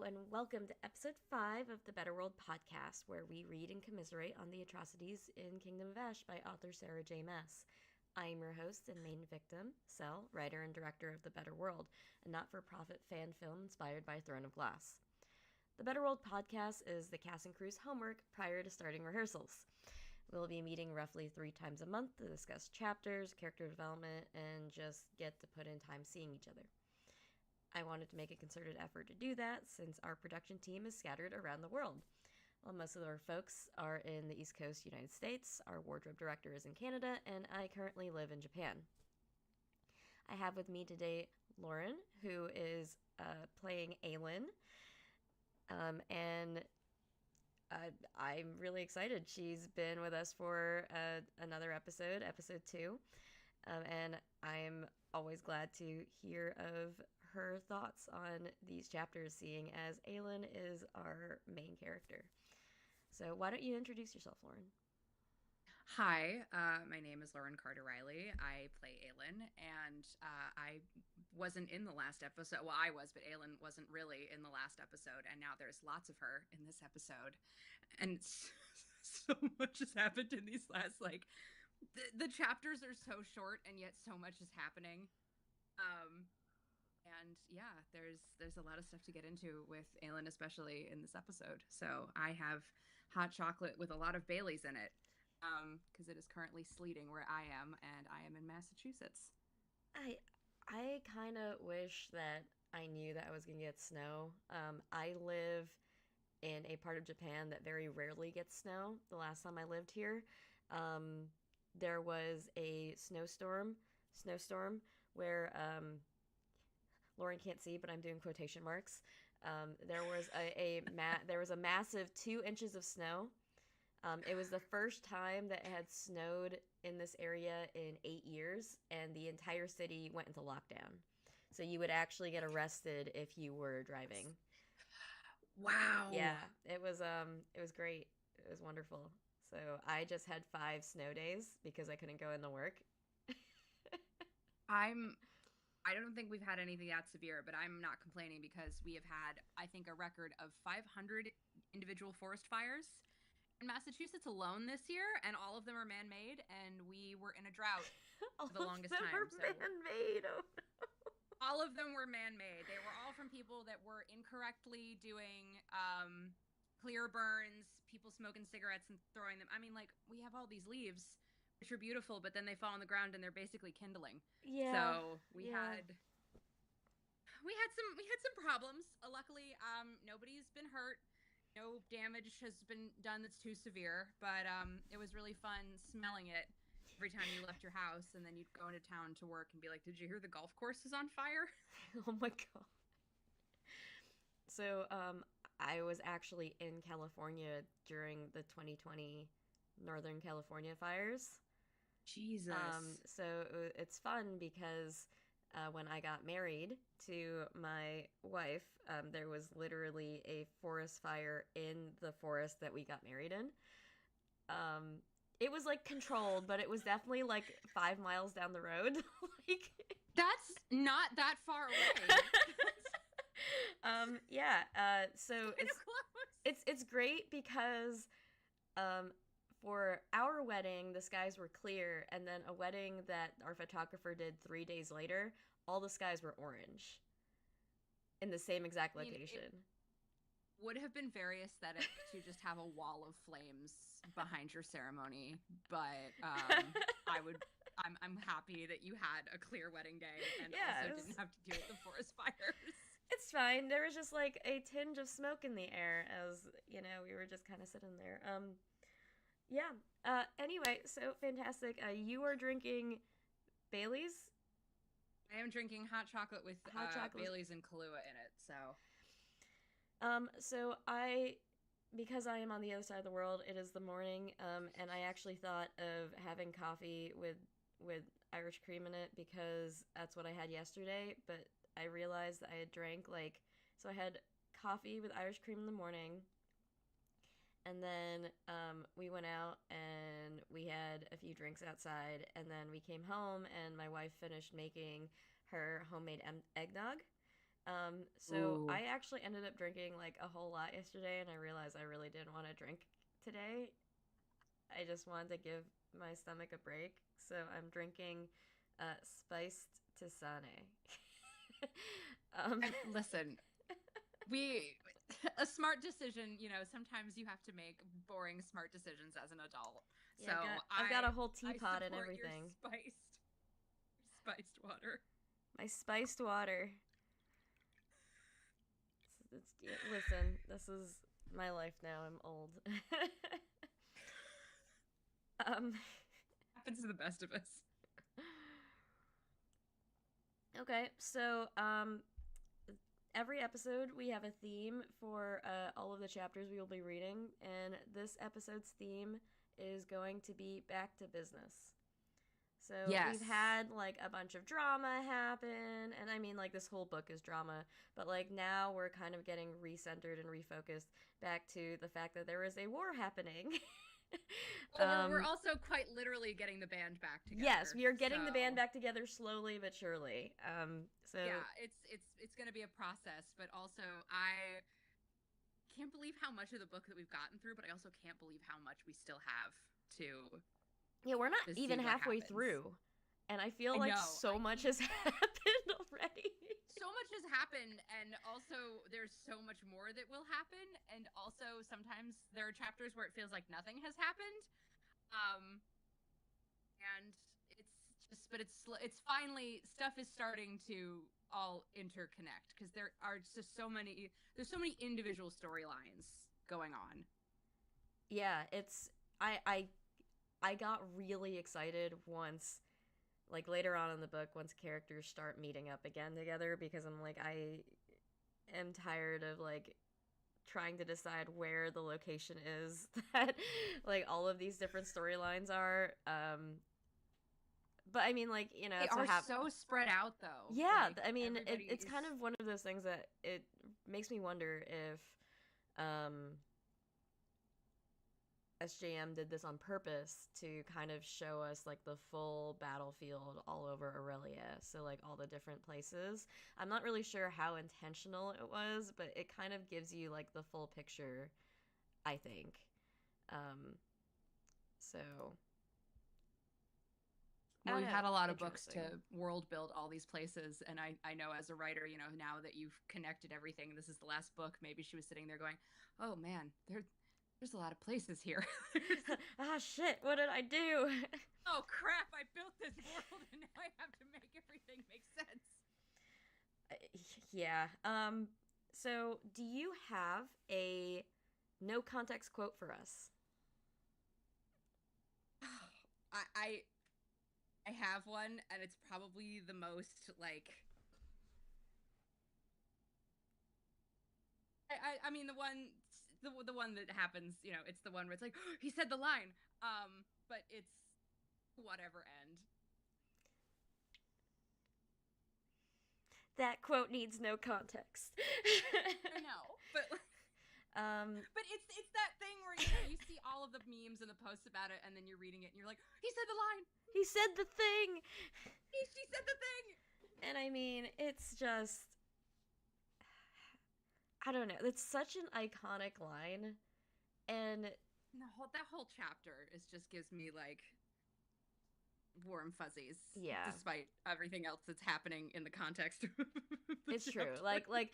and welcome to episode 5 of the Better World podcast, where we read and commiserate on the atrocities in Kingdom of Ash by author Sarah J. Maas. I am your host and main victim, Sel, writer and director of The Better World, a not-for-profit fan film inspired by Throne of Glass. The Better World podcast is the cast and crew's homework prior to starting rehearsals. We'll be meeting roughly 3 times a month to discuss chapters, character development, and just get to put in time seeing each other. I wanted to make a concerted effort to do that since our production team is scattered around the world. While most of our folks are in the East Coast United States, our wardrobe director is in Canada, and I currently live in Japan. I have with me today Lauren, who is playing Aelin, and I'm really excited. She's been with us for another episode 2, and I'm always glad to hear of her thoughts on these chapters, seeing as Aelin is our main character. So why don't you introduce yourself, Lauren? Hi, my name is Lauren Carter Riley. I play Aelin, and I wasn't in the last episode. Well, I was, but Aelin wasn't really in the last episode, and now there's lots of her in this episode. And so much has happened in these last, the chapters are so short, and yet so much is happening. And yeah, there's a lot of stuff to get into with Aelin, especially in this episode. So I have hot chocolate with a lot of Baileys in it, because it is currently sleeting where I am, and I am in Massachusetts. I kind of wish that I knew that I was gonna get snow. I live in a part of Japan that very rarely gets snow. The last time I lived here, there was a snowstorm where Lauren can't see, but I'm doing quotation marks. There was there was a massive 2 inches of snow. It was the first time that it had snowed in this area in 8 years, and the entire city went into lockdown. So you would actually get arrested if you were driving. Wow. Yeah, it was great. It was wonderful. So I just had 5 snow days because I couldn't go into work. I don't think we've had anything that severe, but I'm not complaining because we have had, I think, a record of 500 individual forest fires in Massachusetts alone this year, and all of them are man-made, and we were in a drought All for the of longest them time. are So man-made. Oh no. all of them were man-made. They were all from people that were incorrectly doing clear burns, people smoking cigarettes and throwing them. I mean, we have all these leaves, which are beautiful, but then they fall on the ground and they're basically kindling. Yeah. So we Yeah. had some problems. Luckily, nobody's been hurt. No damage has been done that's too severe, but it was really fun smelling it every time you left your house, and then you'd go into town to work and be like, "Did you hear the golf course is on fire?" Oh my god. So, I was actually in California during the 2020 Northern California fires. Jesus. So it's fun because when I got married to my wife, there was literally a forest fire in the forest that we got married in. It was controlled, but it was definitely 5 miles down the road. like, That's not that far away. yeah. So It's close. it's great because for our wedding, the skies were clear, and then a wedding that our photographer did 3 days later, all the skies were orange in the same exact I mean, it location. would have been very aesthetic to just have a wall of flames behind your ceremony, but I'm happy that you had a clear wedding day and Yeah, also didn't have to deal with the forest fires. it's fine. There was just a tinge of smoke in the air as, we were just kind of sitting there. Yeah. Anyway, so fantastic. You are drinking Bailey's? I am drinking hot chocolate with Hot chocolate. Baileys and Kahlua in it, so. So because I am on the other side of the world, it is the morning, and I actually thought of having coffee with Irish cream in it because that's what I had yesterday, but I realized that I had drank so I had coffee with Irish cream in the morning, and then we went out and we had a few drinks outside, and then we came home and my wife finished making her homemade eggnog. So Ooh. I actually ended up drinking like a whole lot yesterday, and I realized I really didn't want to drink today. I just wanted to give my stomach a break, so I'm drinking spiced tisane. um, Listen, we a smart decision, sometimes you have to make boring smart decisions as an adult. yeah, So I've got a I whole I teapot and support your everything. spiced water. My spiced water. Yeah, listen, this is my life now. I'm old. um, Happens to the best of us. okay, so every episode we have a theme for all of the chapters we will be reading, and this episode's theme is going to be back to business. So Yes. we've had like a bunch of drama happen, and I mean like this whole book is drama, but like now we're kind of getting recentered and refocused back to the fact that there is a war happening. Well, we're also quite literally getting the band back together. Yes, we are getting the band back together slowly but surely. So yeah, it's going to be a process, but also I can't believe how much of the book that we've gotten through, but I also can't believe how much we still have to. Yeah, we're not even halfway through, and I feel like so much has happened already. So much has happened, and also there's so much more that will happen, and also sometimes there are chapters where it feels like nothing has happened. And it's finally, stuff is starting to all interconnect, because there's so many individual storylines going on. Yeah, I got really excited once, like later on in the book, once characters start meeting up again together, because I'm like, I am tired of like trying to decide where the location is that like all of these different storylines are. But I mean, like, They are so spread out, though. Yeah, like, I mean, it's kind of one of those things that it makes me wonder if SJM did this on purpose to kind of show us like the full battlefield all over Aurelia, so like all the different places. I'm not really sure how intentional it was, but it kind of gives you like the full picture, I think. So we've had a lot of books to world build all these places, and I know as a writer, now that you've connected everything, this is the last book, maybe she was sitting there going, oh man, there's a lot of places here. Shit, what did I do? Oh crap, I built this world and now I have to make everything make sense. Yeah. So do you have a no context quote for us? I have one, and it's probably the most like I mean the one that happens, it's the one where it's like, oh, he said the line, but it's whatever end. That quote needs no context. I know, but it's that thing where you see all of the memes and the posts about it, and then you're reading it and you're like, he said the line. He said the thing. She said the thing. And I mean, it's just, I don't know. It's such an iconic line, and that whole chapter just gives me like warm fuzzies. Yeah. Despite everything else that's happening in the context. It's true. Like let's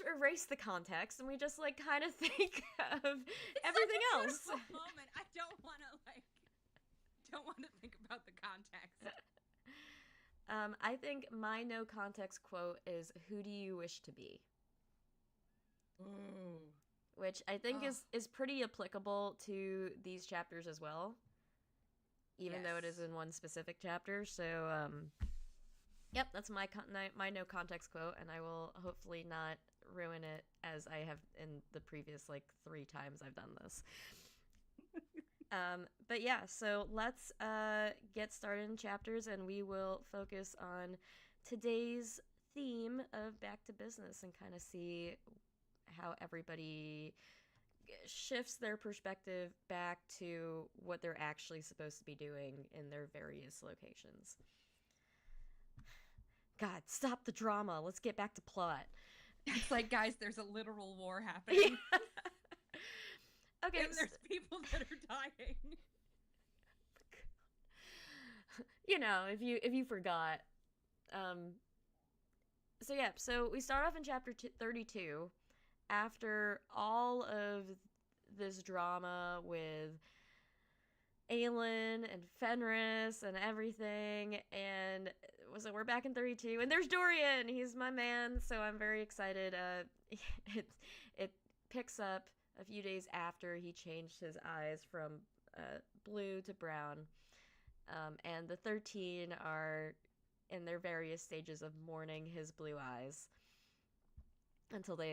erase the context and we just like kind of think of everything else. Moment. I don't want to think about the context. I think my no context quote is, "Who do you wish to be?" Ooh. Which I think is pretty applicable to these chapters as well, even though it is in one specific chapter. So, yep, that's my no context quote, and I will hopefully not ruin it as I have in the previous like 3 times I've done this. But yeah, so let's get started in chapters, and we will focus on today's theme of back to business and kind of see how everybody shifts their perspective back to what they're actually supposed to be doing in their various locations. God, stop the drama. Let's get back to plot. It's like, guys, there's a literal war Yeah. happening. Okay. And there's people that are dying. You know, if you forgot. So yeah, so we start off in chapter 32 after all of this drama with Aelin and Fenris and everything, and so we're back in 32, and there's Dorian. He's my man, so I'm very excited. It it picks up a few days after he changed his eyes from blue to brown, and the 13 are in their various stages of mourning his blue eyes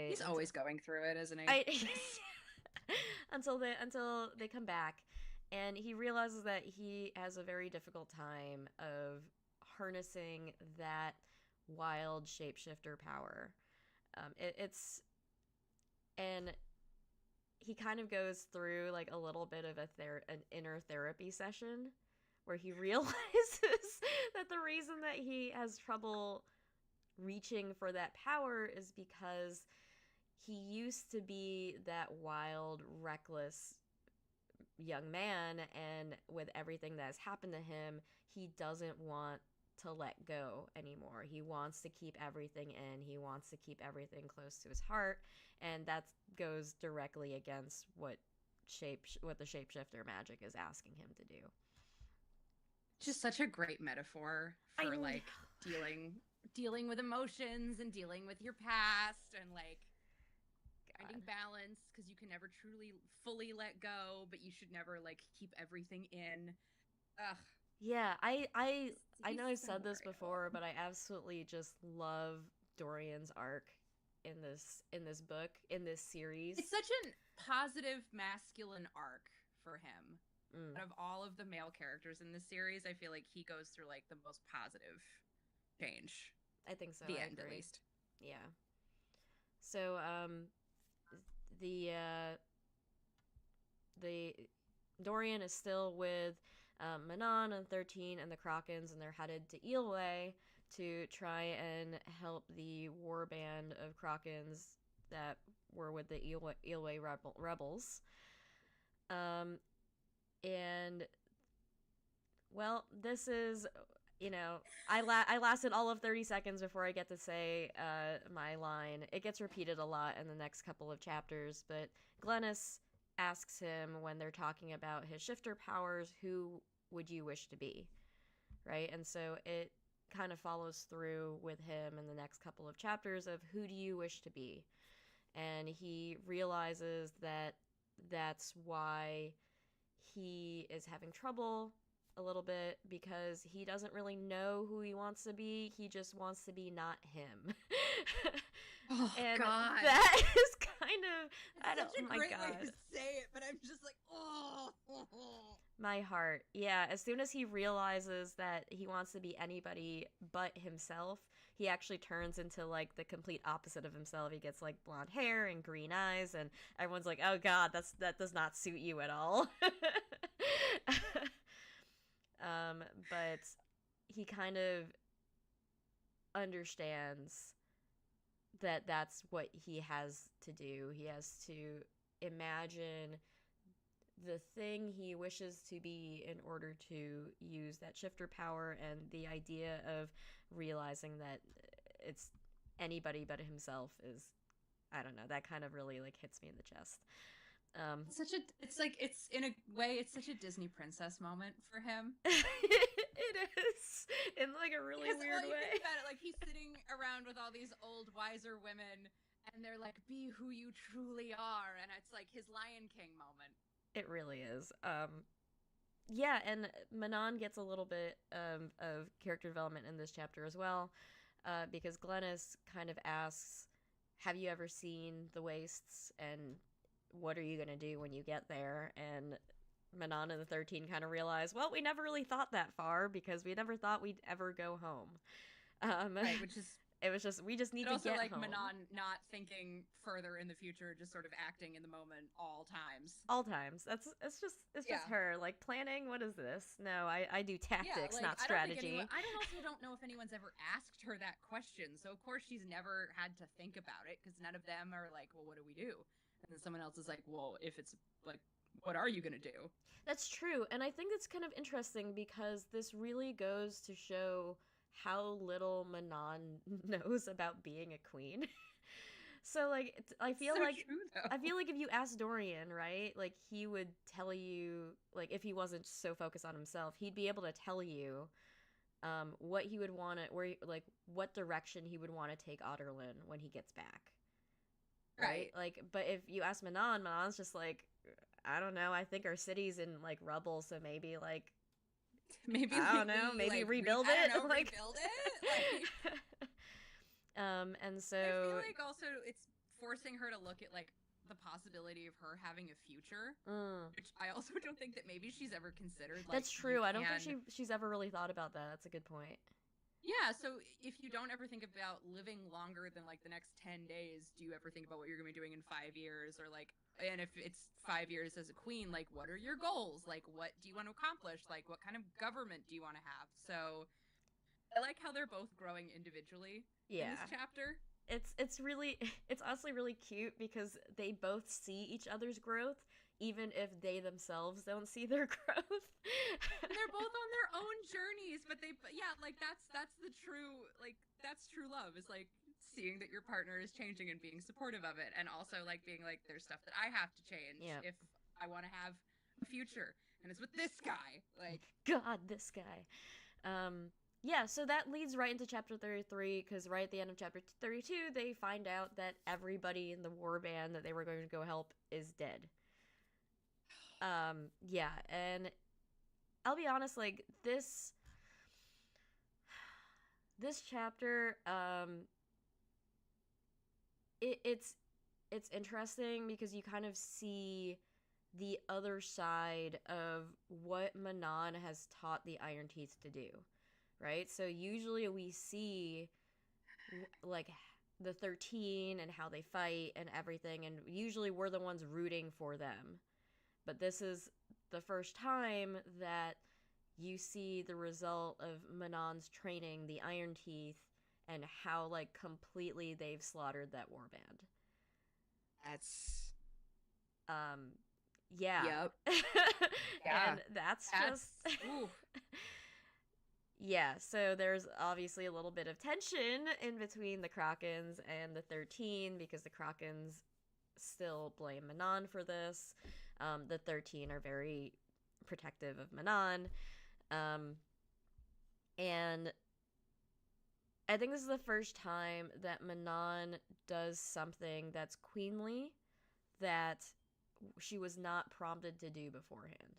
He's always going through it, isn't he? Until they come back, and he realizes that he has a very difficult time of harnessing that wild shapeshifter power. It's and he kind of goes through like a little bit of an inner therapy session where he realizes that the reason that he has trouble reaching for that power is because he used to be that wild, reckless young man, and with everything that has happened to him, he doesn't want to let go anymore. He wants to keep everything in. He wants to keep everything close to his heart, and that goes directly against what the shapeshifter magic is asking him to do. Just such a great metaphor for like dealing with emotions and dealing with your past and like finding balance, because you can never truly fully let go, but you should never like keep everything in. Ugh. Yeah, I know I've said this before, but I absolutely just love Dorian's arc in this book, in this series. It's such a positive masculine arc for him. Out of all of the male characters in this series, I feel like he goes through like the most positive change. I think so. The I end, agree. at least. Yeah. So the Dorian is still with Manon and 13 and the Krakens, and they're headed to Eelway to try and help the war band of Krakens that were with the Eelway rebels. And well, this is, you know, I lasted all of 30 seconds before I get to say my line. It gets repeated a lot in the next couple of chapters, but Glennis asks him when they're talking about his shifter powers, who would you wish to be? Right? And so it kind of follows through with him in the next couple of chapters of who do you wish to be? And he realizes that that's why he is having trouble a little bit, because he doesn't really know who he wants to be. He just wants to be not him. Oh, and God. That is kind of, it's such a great way to say it, but I'm just like, oh. My heart. Yeah, as soon as he realizes that he wants to be anybody but himself, he actually turns into like the complete opposite of himself. He gets like blonde hair and green eyes, and everyone's like, "Oh God, that does not suit you at all." But he kind of understands that that's what he has to do. He has to imagine the thing he wishes to be in order to use that shifter power, and the idea of realizing that it's anybody but himself is, I don't know, that kind of really like hits me in the chest. It's in a way, it's such a Disney princess moment for him. It is, in like a really weird way. Think about it, like he's sitting around with all these old wiser women, and they're like, "Be who you truly are," and it's like his Lion King moment. It really is. Yeah, and Manon gets a little bit of character development in this chapter as well, because Glennis kind of asks, "Have you ever seen the Wastes? And what are you gonna do when you get there?" And Manon and the 13 kind of realize, well, we never really thought that far because we never thought we'd ever go home. Right, which is It was just, we just need But to also, get like, home. Manon not thinking further in the future, just sort of acting in the moment all times. All times. It's just her, like, planning. What is this? No, I do tactics, like, not strategy. I don't know if anyone's ever asked her that question. So of course she's never had to think about it, because none of them are like, well, what do we do? And then someone else is like, well, if it's like, what are you gonna do? That's true, and I think it's kind of interesting because this really goes to show how little Manon knows about being a queen. So like I feel So like true, though. if you asked Dorian, right? Like he would tell you, like if he wasn't so focused on himself, he'd be able to tell you what he would want to like what direction he would want to take Otterlin when he gets back. Right? Like but if you ask Manon, Manon's just like I don't know, I think our city's in like rubble, so maybe like Maybe I don't know, maybe rebuild it. I don't know, like rebuild it. Like, and so I feel like also it's forcing her to look at like the possibility of her having a future, which I also don't think that maybe she's ever considered. Like, that's true. I don't think she's ever really thought about that. That's a good point. Yeah, so if you don't ever think about living longer than like the next 10 days, do you ever think about what you're going to be doing in 5 years? Or like, and if it's 5 years as a queen, like what are your goals? Like what do you want to accomplish? Like what kind of government do you want to have? So I like how they're both growing individually in this chapter. It's really it's honestly really cute because they both see each other's growth even if they themselves don't see their growth. They're both on their own journeys, but like that's the true, like that's true love, is like seeing that your partner is changing and being supportive of it, and also like being like there's stuff that I have to change if I want to have a future, and it's with this guy. Like God, this guy. Yeah, so that leads right into chapter 33, because right at the end of chapter 32, they find out that everybody in the warband that they were going to go help is dead. Yeah, and I'll be honest, like, this chapter, it's interesting because you kind of see the other side of what Manon has taught the Iron Teeth to do. Right? So usually we see like the 13 and how they fight and everything, and usually we're the ones rooting for them. But this is the first time that you see the result of Manon's training, the Iron Teeth, and how like completely they've slaughtered that warband. That's yeah. Yep. Yeah. And that's just yeah, so there's obviously a little bit of tension in between the Krakens and the 13 because the Krakens still blame Manon for this. The 13 are very protective of Manon. And I think this is the first time that Manon does something that's queenly that she was not prompted to do beforehand.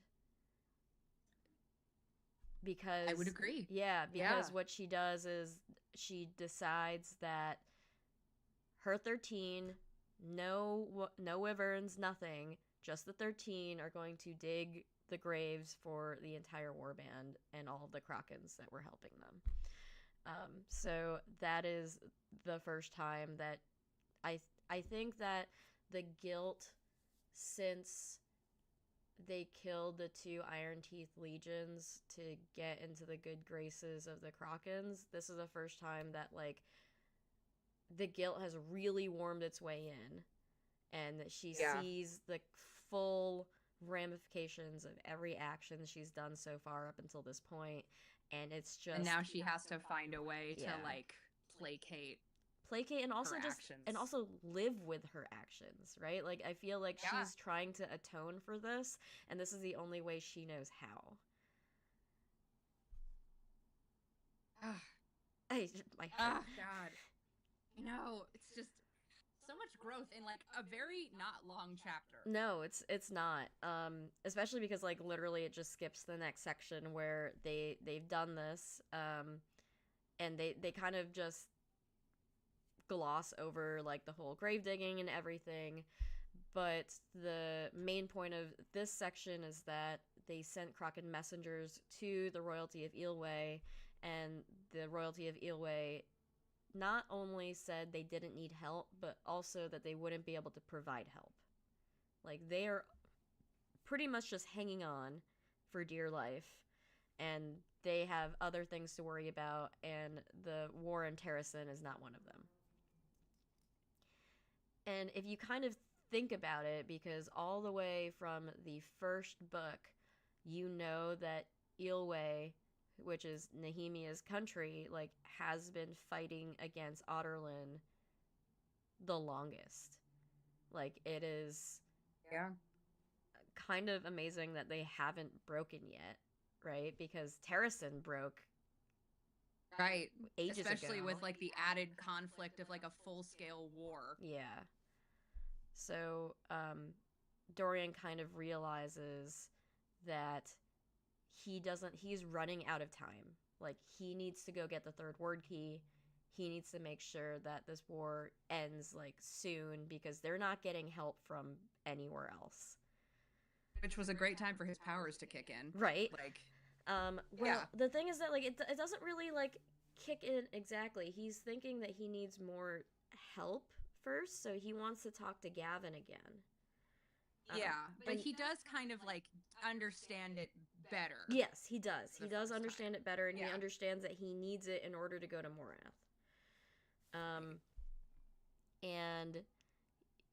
Because I would agree. Yeah, because what she does is she decides that her 13, no wyverns, nothing, just the 13 are going to dig the graves for the entire warband and all of the Krakens that were helping them. So that is the first time that I think that the guilt since they killed the 2 Iron Teeth legions to get into the good graces of the Krakens, this is the first time that like the guilt has really warmed its way in, and that she sees the full ramifications of every action she's done so far up until this point, and it's just, and now she has to find a way to like placate and also her just actions. And also live with her actions, right? Like I feel like she's trying to atone for this, and this is the only way she knows how. God, you know, it's just so much growth in like a very not long chapter. No, it's not. Especially because like literally it just skips the next section where they've done this, and they kind of just gloss over like the whole grave digging and everything. But the main point of this section is that they sent Kraken messengers to the royalty of Eelway, and the royalty of Eelway not only said they didn't need help, but also that they wouldn't be able to provide help. Like, they are pretty much just hanging on for dear life, and they have other things to worry about, and the war in Terrasen is not one of them. And if you kind of think about it, because all the way from the first book, you know that Ilwe, which is Nehemia's country, like, has been fighting against Otterlin the longest. Like, it is Yeah. kind of amazing that they haven't broken yet, right? Because Terrasen broke Right. ages Especially ago. with like the added conflict of like a full-scale war. Yeah. So Dorian kind of realizes that he's running out of time. Like, he needs to go get the third word key. He needs to make sure that this war ends, like, soon, because they're not getting help from anywhere else. Which was a great time for his powers to kick in. Right. Like, Well, the thing is that, like, it doesn't really, like, kick in exactly. He's thinking that he needs more help first, so he wants to talk to Gavin again. Yeah, but he does kind of like understand it better. Yes, he does. He does understand it better, and he understands that he needs it in order to go to Morath. And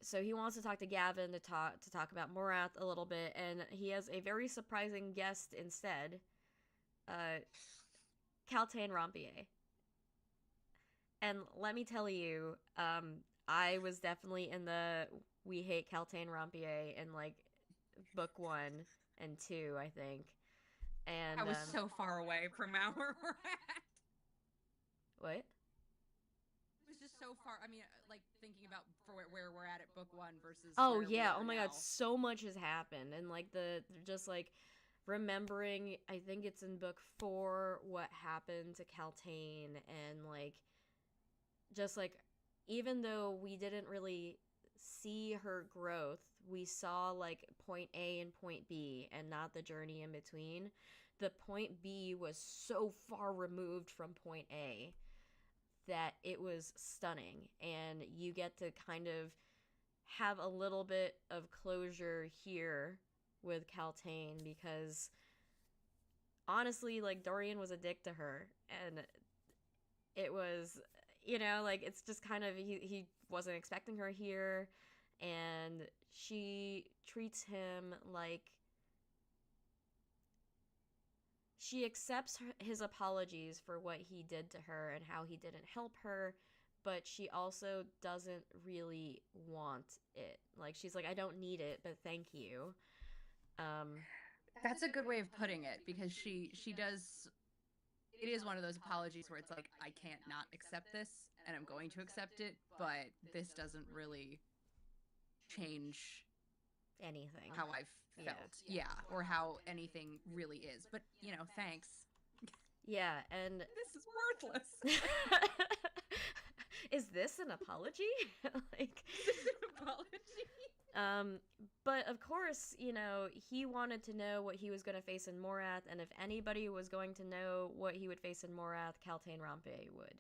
so he wants to talk to Gavin to talk about Morath a little bit, and he has a very surprising guest instead, Kaltain Rompier. And let me tell you, I was definitely in the we hate Kaltain Rompier in, like, book 1 and 2, I think. And I was so far away from our we're at. What? It was just so far. I mean, like, thinking about for where we're at book 1 versus. Oh yeah! Oh my now. God! So much has happened, and like just like remembering. I think it's in book 4 what happened to Kaltain, and like just like even though we didn't really see her growth, we saw like point A and point B and not the journey in between. The point B was so far removed from point A that it was stunning, and you get to kind of have a little bit of closure here with Kaltain, because honestly, like, Dorian was a dick to her, and it was, like, it's just kind of, he wasn't expecting her here, and she treats him like, she accepts his apologies for what he did to her and how he didn't help her, but she also doesn't really want it. Like, she's like, I don't need it, but thank you. That's a good way of putting it, because she does. It is one of those apologies where it's like, I can't not accept this, and I'm going to accept it, but this doesn't really change anything how I've felt. Yeah, or how anything really is. But, thanks. Yeah, and this is worthless. Is this an apology? Like, is this an apology? But of course, he wanted to know what he was going to face in Morath, and if anybody was going to know what he would face in Morath, Kaltain Rompier would,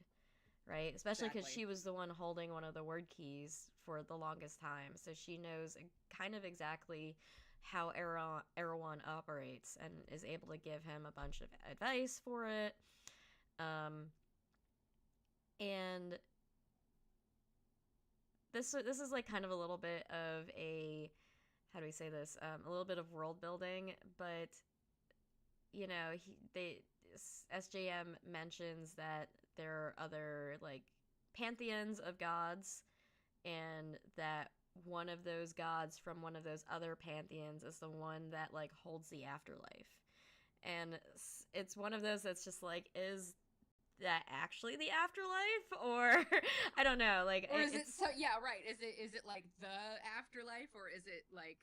right? Especially because she was the one holding one of the word keys for the longest time, so she knows kind of exactly how Erewhon operates and is able to give him a bunch of advice for it. And this is like kind of a little bit of a, how do we say this? A little bit of world building, but SJM mentions that there are other like pantheons of gods, and that one of those gods from one of those other pantheons is the one that like holds the afterlife. And it's one of those that's just like, is that actually the afterlife, or I don't know, like, or is it so? Yeah, right. Is it like the afterlife, or is it like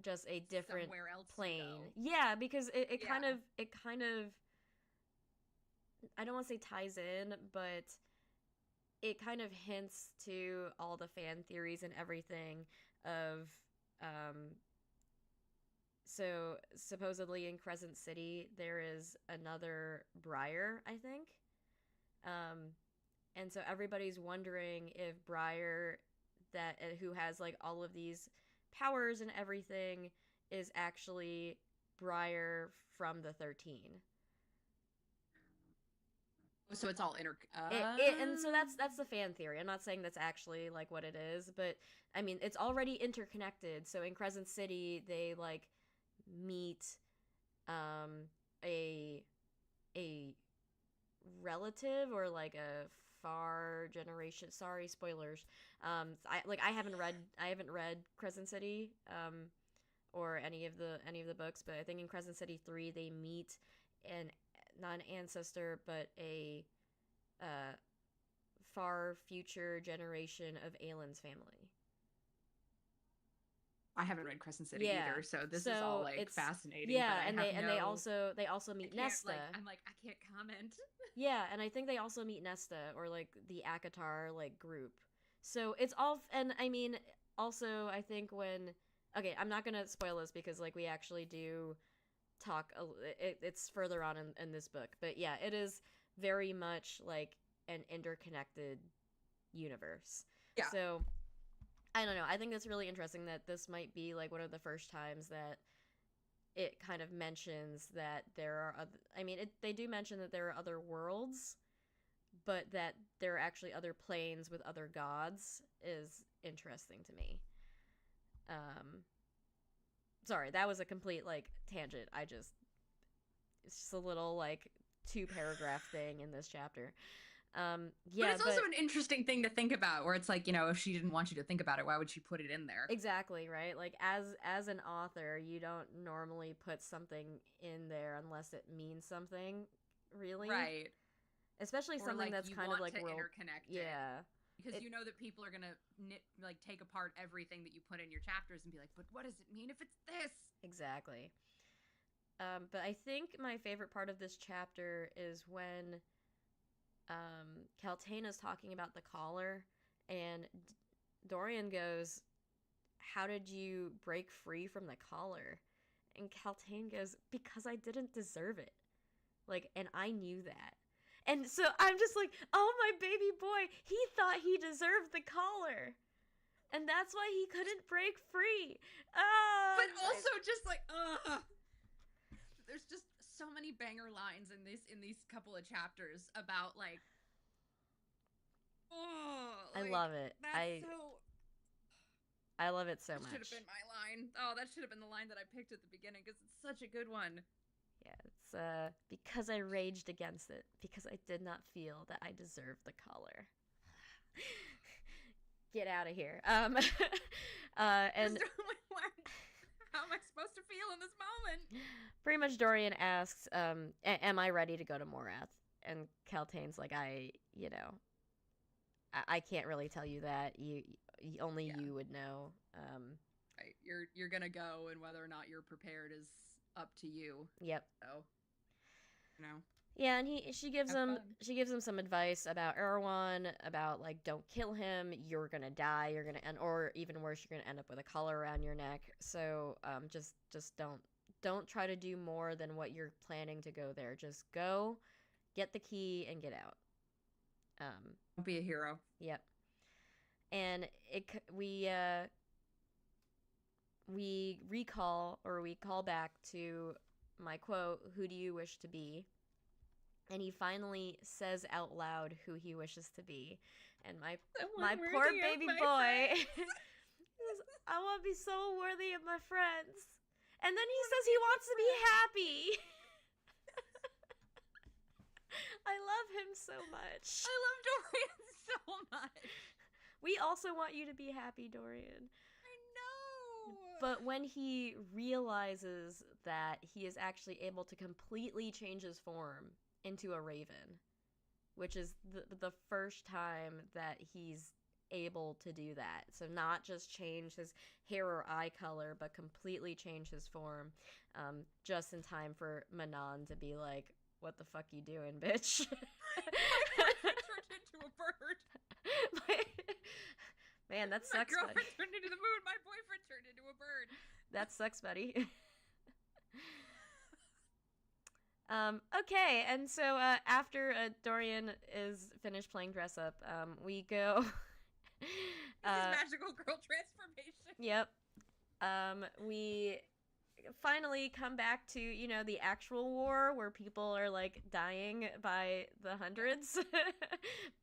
just a different plane? You yeah, because it kind of I don't want to say ties in, but it kind of hints to all the fan theories and everything of so supposedly in Crescent City there is another Briar, I think, And so everybody's wondering if Briar, that who has like all of these powers and everything, is actually Briar from the 13. So it's all And so that's the fan theory. I'm not saying that's actually like what it is, but I mean it's already interconnected. So in Crescent City, they like meet a a relative or like a far generation. Sorry, spoilers. I haven't read Crescent City or any of the books, but I think in Crescent City 3 they meet an not an ancestor but a uh, far future generation of Aylin's family. I haven't read Crescent City Yeah. either, so this is So all like it's fascinating. yeah, but they also meet Nesta. I'm like I can't comment. Yeah, and I think they also meet Nesta or like the Akatar like group. So it's all and I mean also I think when okay, I'm not gonna spoil this because like we actually do talk it's further on in this book, but yeah, it is very much like an interconnected universe. Yeah. So I don't know. I think that's really interesting that this might be like one of the first times that it kind of mentions that there are other, I mean, they do mention that there are other worlds, but that there are actually other planes with other gods is interesting to me. Sorry, that was a complete like tangent. It's just a little like 2-paragraph thing in this chapter. Yeah, but it's also an interesting thing to think about where it's like, if she didn't want you to think about it, why would she put it in there? Exactly, right? Like as an author, you don't normally put something in there unless it means something, really. Right. Especially or something like that's kind of like to interconnect yeah. Because you know that people are going to take apart everything that you put in your chapters and be like, but what does it mean if it's this? Exactly. But I think my favorite part of this chapter is when Caltaina's talking about the collar, and Dorian goes, "How did you break free from the collar?" And Caltaine goes, "Because I didn't deserve it. Like, and I knew that." And so I'm just like, "Oh, my baby boy, he thought he deserved the collar. And that's why he couldn't break free." Oh, but also just like, there's just so many banger lines in these couple of chapters about like, I love it. I love it so much. That should have been my line. Oh, that should have been the line that I picked at the beginning because it's such a good one. Yeah, it's because I raged against it because I did not feel that I deserved the collar. Get out of here. And how am I supposed to feel in this moment? Pretty much Dorian asks, am I ready to go to Morath? And Caltaine's like, I can't really tell you that. Only you would know. Right. You're gonna go, and whether or not you're prepared is up to you. Yep. So, Yeah, and she gives him some advice about Erewhon, about like don't kill him, you're gonna die, you're gonna end, or even worse, you're gonna end up with a collar around your neck. So just don't try to do more than what you're planning to go there. Just go, get the key, and get out. Don't be a hero. Yep. And we call back to my quote, "Who do you wish to be?" And he finally says out loud who he wishes to be. And my poor baby boy says, "I want to be so worthy of my friends." And then he says he wants to be happy. I love him so much. I love Dorian so much. We also want you to be happy, Dorian. I know. But when he realizes that he is actually able to completely change his form into a raven, which is the first time that he's able to do that. So not just change his hair or eye color, but completely change his form, just in time for Manon to be like, "What the fuck you doing, bitch?" My boyfriend turned into a bird. Man, that sucks, My girlfriend buddy. turned into the moon. My boyfriend turned into a bird. That sucks, buddy. Okay, and so after Dorian is finished playing dress up, we go. His magical girl transformation. Yep. We finally come back to, the actual war where people are like dying by the hundreds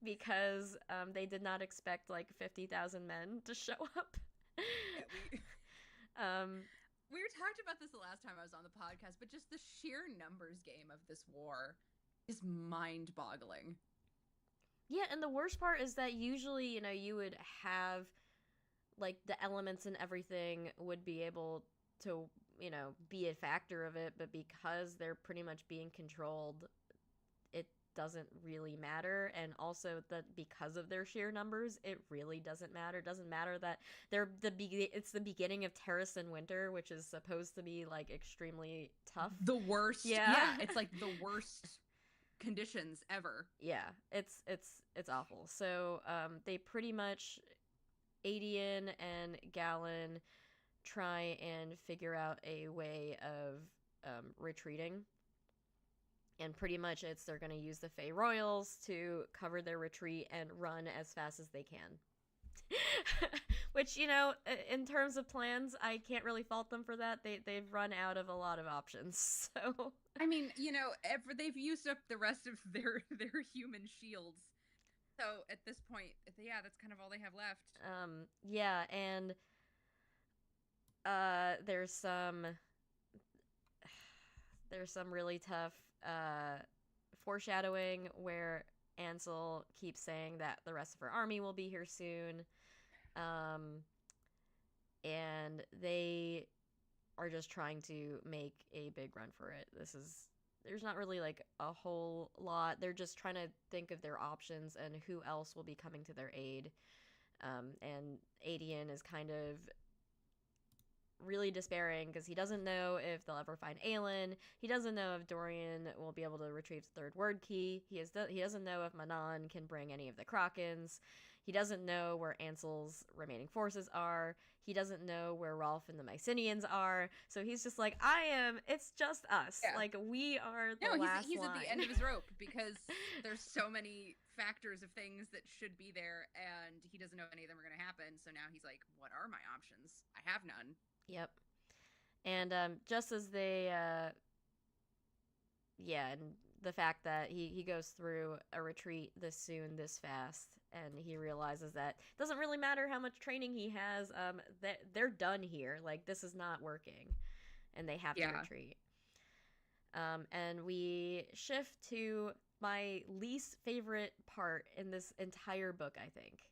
because they did not expect like 50,000 men to show up. Yeah, we were talked about this the last time I was on the podcast, but just the sheer numbers game of this war is mind-boggling. Yeah, and the worst part is that usually, you would have like the elements and everything would be able to, be a factor of it, but because they're pretty much being controlled, it doesn't really matter. And also that because of their sheer numbers, it really doesn't matter. It doesn't matter that it's the beginning of Terrasen Winter, which is supposed to be like extremely tough. The worst. Yeah, it's like the worst conditions ever. Yeah, it's awful. So they pretty much, Adian and Galen try and figure out a way of retreating. And pretty much they're going to use the Fey Royals to cover their retreat and run as fast as they can. Which, in terms of plans, I can't really fault them for that. They've run out of a lot of options. So I mean, they've used up the rest of their human shields. So at this point, yeah, that's kind of all they have left. Yeah, and there's some really tough foreshadowing where Ansel keeps saying that the rest of her army will be here soon. And they are just trying to make a big run for it. There's not really like a whole lot. They're just trying to think of their options and who else will be coming to their aid. And Adian is kind of really despairing because he doesn't know if they'll ever find Aelin. He doesn't know if Dorian will be able to retrieve the third word key. He doesn't know if Manon can bring any of the Krakens. He doesn't know where Ansel's remaining forces are. He doesn't know where Rolf and the Mycenians are. So he's just like, it's just us. Yeah. Like, we are the last he's line. At the end of his rope because there's so many factors of things that should be there, and he doesn't know any of them are going to happen. So now he's like, what are my options? I have none. Yep. And just as they, and the fact that he goes through a retreat this soon, this fast, and he realizes that it doesn't really matter how much training he has, they're done here. Like, this is not working, and they have to retreat. And we shift to my least favorite part in this entire book, I think.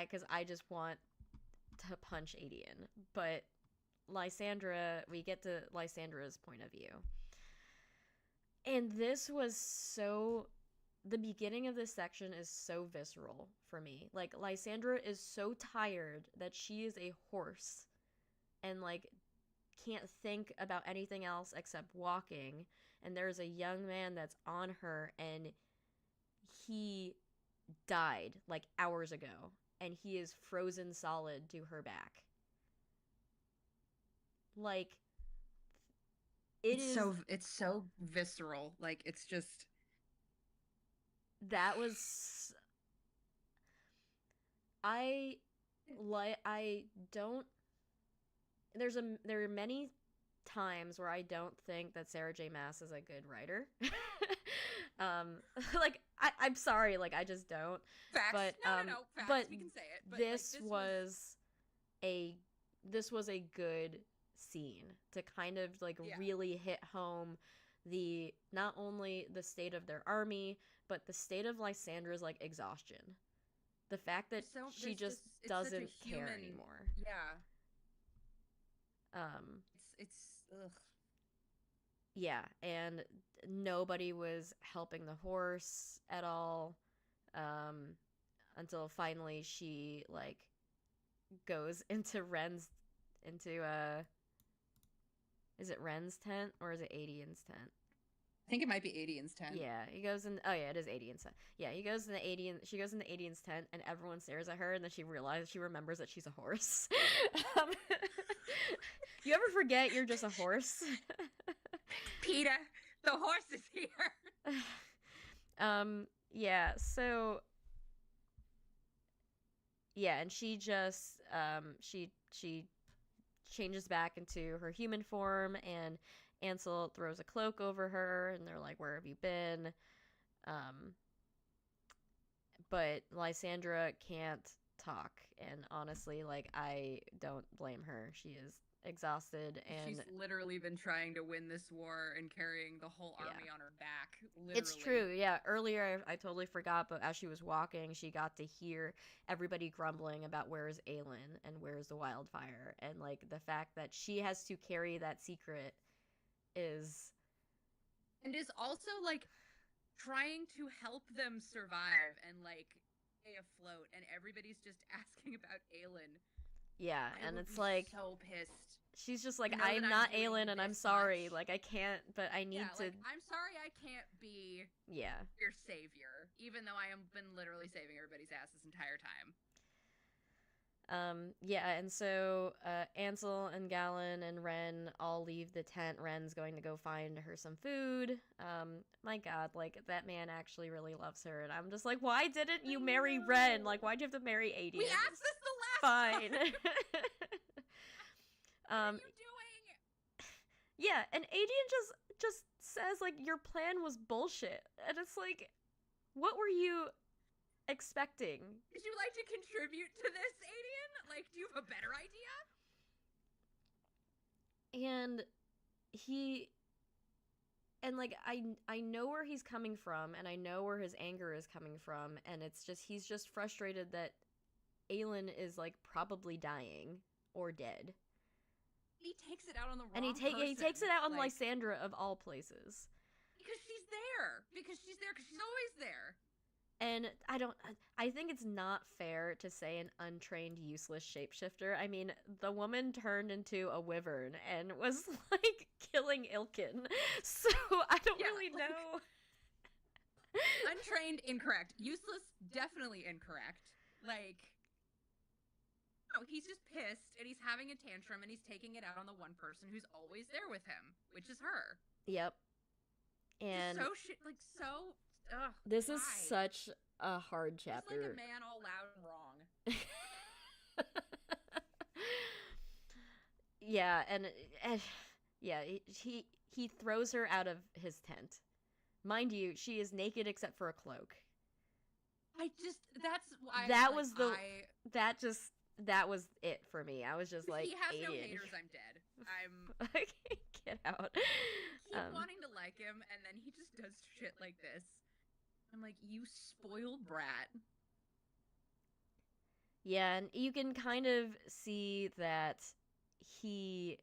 Because I just want to punch Adian. But we get to Lysandra's point of view. And this was the beginning of this section is so visceral for me. Like, Lysandra is so tired that she is a horse and, like, can't think about anything else except walking. And there's a young man that's on her, and he died, like, hours ago. And he is frozen solid to her back. Like, it's so visceral. Like, it's just... That was... There are many times where I don't think that Sarah J. Maas is a good writer. Like, I'm sorry, like, I just don't. Facts. But no, facts. But we can say it. But this was a good scene to kind of like really hit home not only the state of their army, but the state of Lysandra's like exhaustion. The fact that she just doesn't care anymore. Yeah. It's ugh. Yeah, and nobody was helping the horse at all, until finally she like goes into is it Ren's tent or is it Adian's tent? I think it might be Adian's tent. Yeah, he goes in. Oh yeah, it is Adian's tent. Yeah, she goes in the Adian's tent, and everyone stares at her, and then she remembers that she's a horse. You ever forget you're just a horse? PETA, the horse is here. Yeah, so yeah, and she just she changes back into her human form, and Ansel throws a cloak over her, and they're like, "Where have you been?" Um, but Lysandra can't talk, and honestly, like, I don't blame her. She is exhausted, and She's literally been trying to win this war and carrying the whole yeah. army on her back. Literally. It's true, yeah. Earlier, I totally forgot, but as she was walking, she got to hear everybody grumbling about where's Aelin and where's the wildfire, and like the fact that she has to carry that secret is and is also like trying to help them survive and like stay afloat, and everybody's just asking about Aelin. yeah, I and would it's be like so pissed. she's just like, To know I'm that not I'm doing Aelin, and I'm this sorry, much. like I can't, but I need to. Like, I'm sorry I can't be Yeah, your savior, even though I have been literally saving everybody's ass this entire time. yeah, and so Ansel and Galen and Ren all leave the tent. Ren's going to go find her some food. My God, like that man actually really loves her, and I'm just like, why didn't you marry Ren? Like, why'd you have to marry Adian? We asked this the last fine. What are you doing? Yeah, and Adian just says like your plan was bullshit, and it's like, what were you expecting? Would you like to contribute to this, Adian? Like, do you have a better idea? And like I know where he's coming from, and I know where his anger is coming from, and it's just he's just frustrated that Aelin is like probably dying or dead. He takes it out on the wrong and he takes it out on like, Lysandra of all places. Because she's there. Because she's always there. And I think it's not fair to say an untrained, useless shapeshifter. I mean, the woman turned into a wyvern and was like killing Ilkin. So I don't really know. Untrained, incorrect. Useless, definitely incorrect. Like, no, he's just pissed and he's having a tantrum and he's taking it out on the one person who's always there with him, which is her. Yep. And this is such a hard chapter. It's like a man all loud and wrong. Yeah, and yeah, he throws her out of his tent. Mind you, she is naked except for a cloak. That was it for me. I was just like, he has Adian. No haters, I'm dead. I can't get out. Keep wanting to like him, and then he just does shit like this. I'm like, you spoiled brat. Yeah, and you can kind of see that he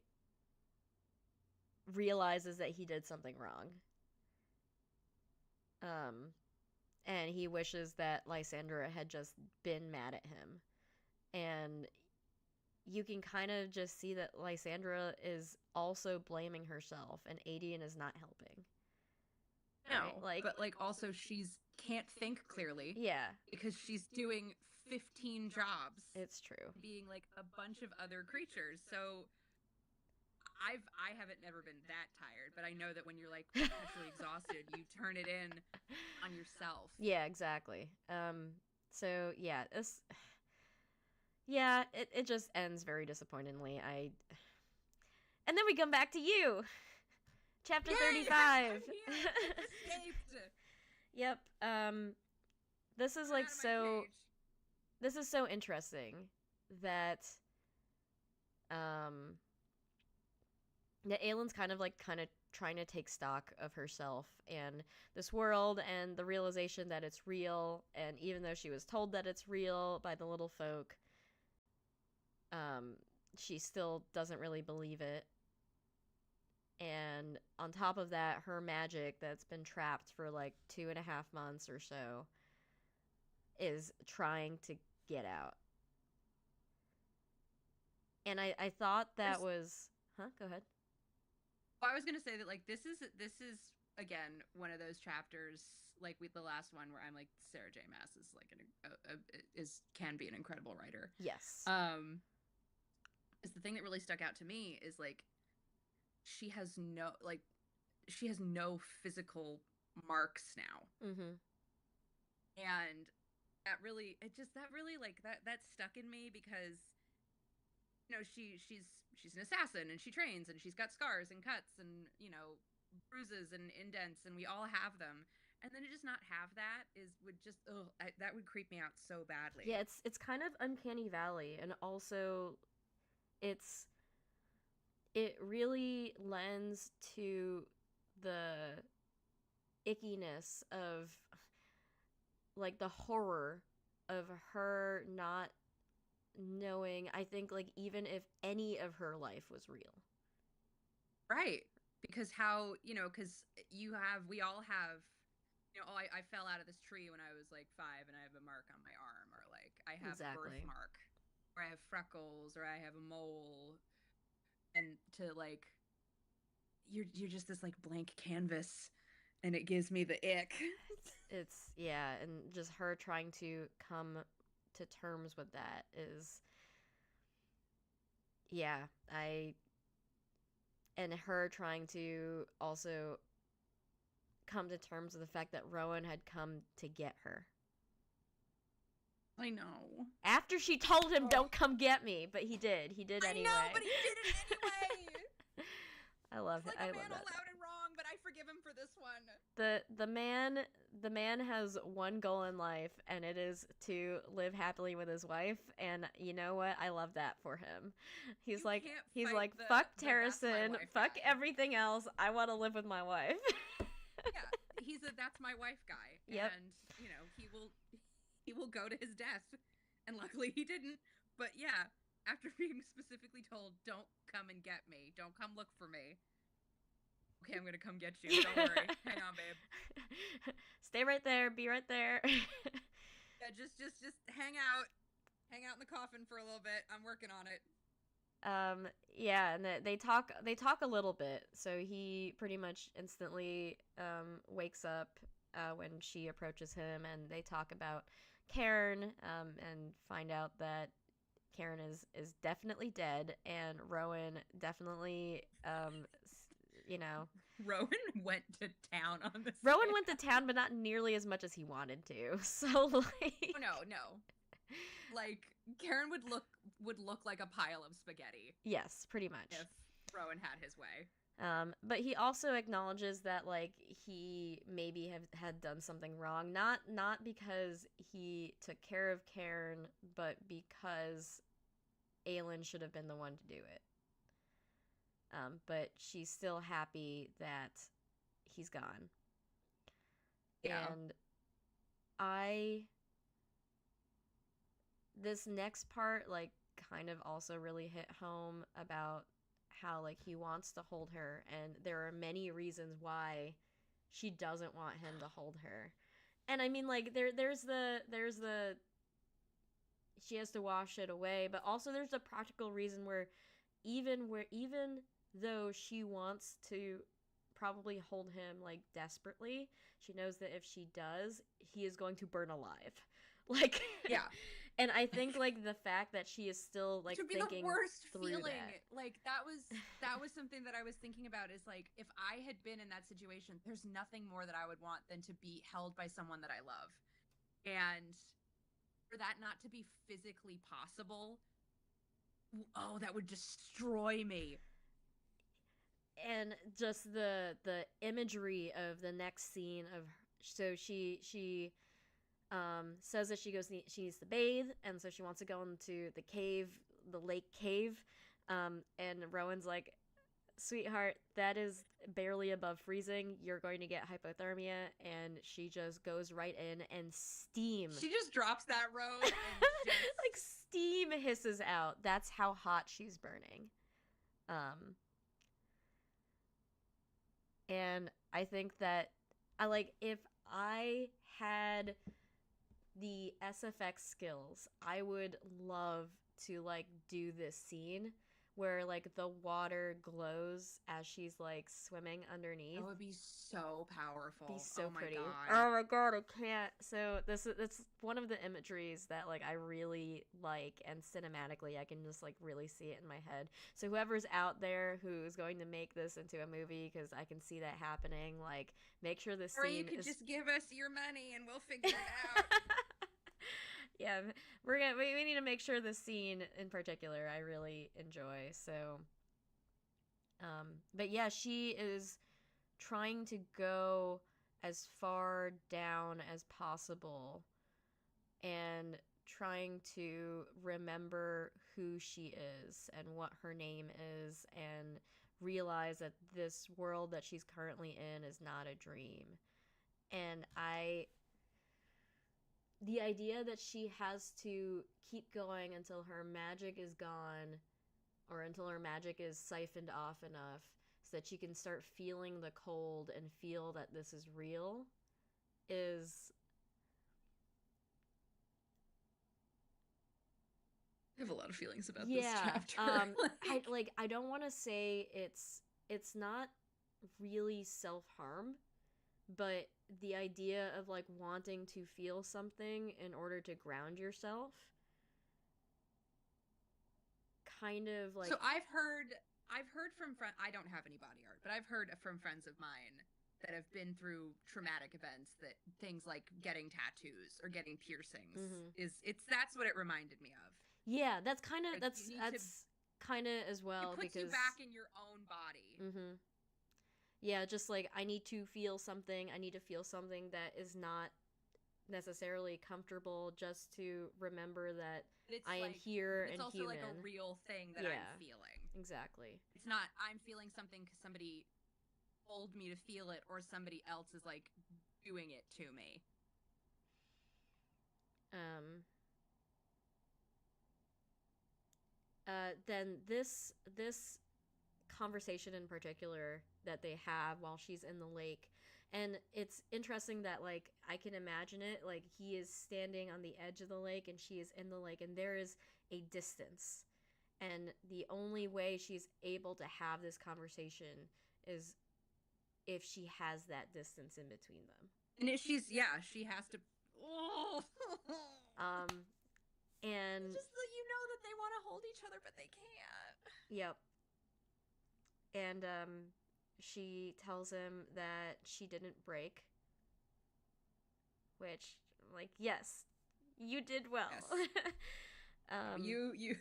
realizes that he did something wrong. And he wishes that Lysandra had just been mad at him. And you can kind of just see that Lysandra is also blaming herself, and Adian is not helping. No, right? But like also she's can't think clearly. Yeah. Because she's doing 15 jobs. It's true. Being like a bunch of other creatures. So I haven't never been that tired, but I know that when you're like perpetually exhausted, you turn it in on yourself. Yeah, exactly. So yeah, it just ends very disappointingly. And then we come back to you. Chapter 35. Yep. This is like so this is so interesting that Aelin's kind of trying to take stock of herself and this world and the realization that it's real, and even though she was told that it's real by the little folk, she still doesn't really believe it. And on top of that, her magic that's been trapped for like 2.5 months or so is trying to get out. And I thought that was... Huh? Go ahead. Well, I was going to say that like this is again one of those chapters like with the last one where I'm like, Sarah J. Maas is like can be an incredible writer. Yes. Is the thing that really stuck out to me is like she has no like she has no physical marks now. Mm-hmm. And that really like that stuck in me because she's an assassin and she trains and she's got scars and cuts and bruises and indents, and we all have them. And then to just not have that that would creep me out so badly. Yeah, it's kind of uncanny valley, and also it's it really lends to the ickiness of like the horror of her not knowing, I think, like, even if any of her life was real. Right. Because because we all have, oh, I fell out of this tree when I was like 5 and I have a mark on my arm, or like I have a birthmark, or I have freckles, or I have a mole. And to like, you're just this like blank canvas, and it gives me the ick. It's yeah, and just her trying to come to terms with that is, yeah, and her trying to also come to terms with the fact that Rowan had come to get her. I know. After she told him, "Don't come get me," but he did. He did anyway. I know, but he did it anyway. I love it. I Like a love man that. Loud and wrong, but I forgive him for this one. The man has one goal in life, and it is to live happily with his wife. And you know what? I love that for him. He's like, fuck Terracin, fuck everything else. I want to live with my wife. Yeah, he's a that's my wife guy. Yep. And he will go to his death. And luckily he didn't. But yeah, after being specifically told, don't come and get me, don't come look for me. Okay, I'm gonna come get you. Don't worry. Hang on, babe. Stay right there. Be right there. Yeah, just hang out. Hang out in the coffin for a little bit. I'm working on it. Yeah, and they talk a little bit. So he pretty much instantly wakes up when she approaches him, and they talk about Cairn, and find out that Cairn is definitely dead, and Rowan definitely Rowan went to town on this. Rowan went to town, but not nearly as much as he wanted to. So like, no. Like Cairn would look like a pile of spaghetti. Yes, pretty much. If Rowan had his way. But he also acknowledges that like he maybe had done something wrong, not because he took care of Cairn, but because Aelin should have been the one to do it. But she's still happy that he's gone. Yeah. And this next part like kind of also really hit home about how like he wants to hold her, and there are many reasons why she doesn't want him to hold her. And I mean, like there's the she has to wash it away, but also there's a practical reason where even though she wants to probably hold him like desperately, she knows that if she does, he is going to burn alive. Like, yeah. And I think like the fact that she is still like thinking the worst through feeling. that. Like that was something that I was thinking about, is like, if I had been in that situation, there's nothing more that I would want than to be held by someone that I love. And for that not to be physically possible, oh, that would destroy me. And just the imagery of the next scene of, so she says that she needs to bathe, and so she wants to go into the lake cave, and Rowan's like, sweetheart, that is barely above freezing, you're going to get hypothermia. And she just goes right in, and steam, she just drops that road and like steam hisses out. That's how hot she's burning. And I think that if I had the SFX skills, I would love to like do this scene where like the water glows as she's like swimming underneath. That would be so Be powerful. so Oh my pretty. God. Oh my god, I can't. So it's one of the imageries that like I really like, and cinematically I can just like really see it in my head. So whoever's out there who's going to make this into a movie, because I can see that happening, like make sure this Or you scene could is just give us your money and we'll figure it out. yeah, we need to make sure the scene in particular I really enjoy. So but yeah, she is trying to go as far down as possible and trying to remember who she is and what her name is, and realize that this world that she's currently in is not a dream. And the idea that she has to keep going until her magic is gone, or until her magic is siphoned off enough so that she can start feeling the cold and feel that this is real, is I have a lot of feelings about this yeah. chapter. I don't want to say it's not really self-harm, but the idea of like wanting to feel something in order to ground yourself, kind of like So I've heard from I don't have any body art, but I've heard from friends of mine that have been through traumatic events that things like getting tattoos or getting piercings mhm. that's what it reminded me of. Yeah, that's kind of Like you need to that's kind of as it well, puts you because back in your own body. mhm. Yeah, just like I need to feel something. I need to feel something that is not necessarily comfortable, just to remember that It's I am like here it's and also like a human. real thing that I'm Yeah, feeling. exactly. It's not I'm feeling something because somebody told me to feel it or somebody else is like doing it to me. Um then this conversation in particular that they have while she's in the lake, and it's interesting that like I can imagine it, like he is standing on the edge of the lake and she is in the lake, and there is a distance, and the only way she's able to have this conversation is if she has that distance in between them. And she has to. Oh, um and just that you know that they want to hold each other, but they can't. yep. And she tells him that she didn't break, which, like, yes, you did well. Yes. You.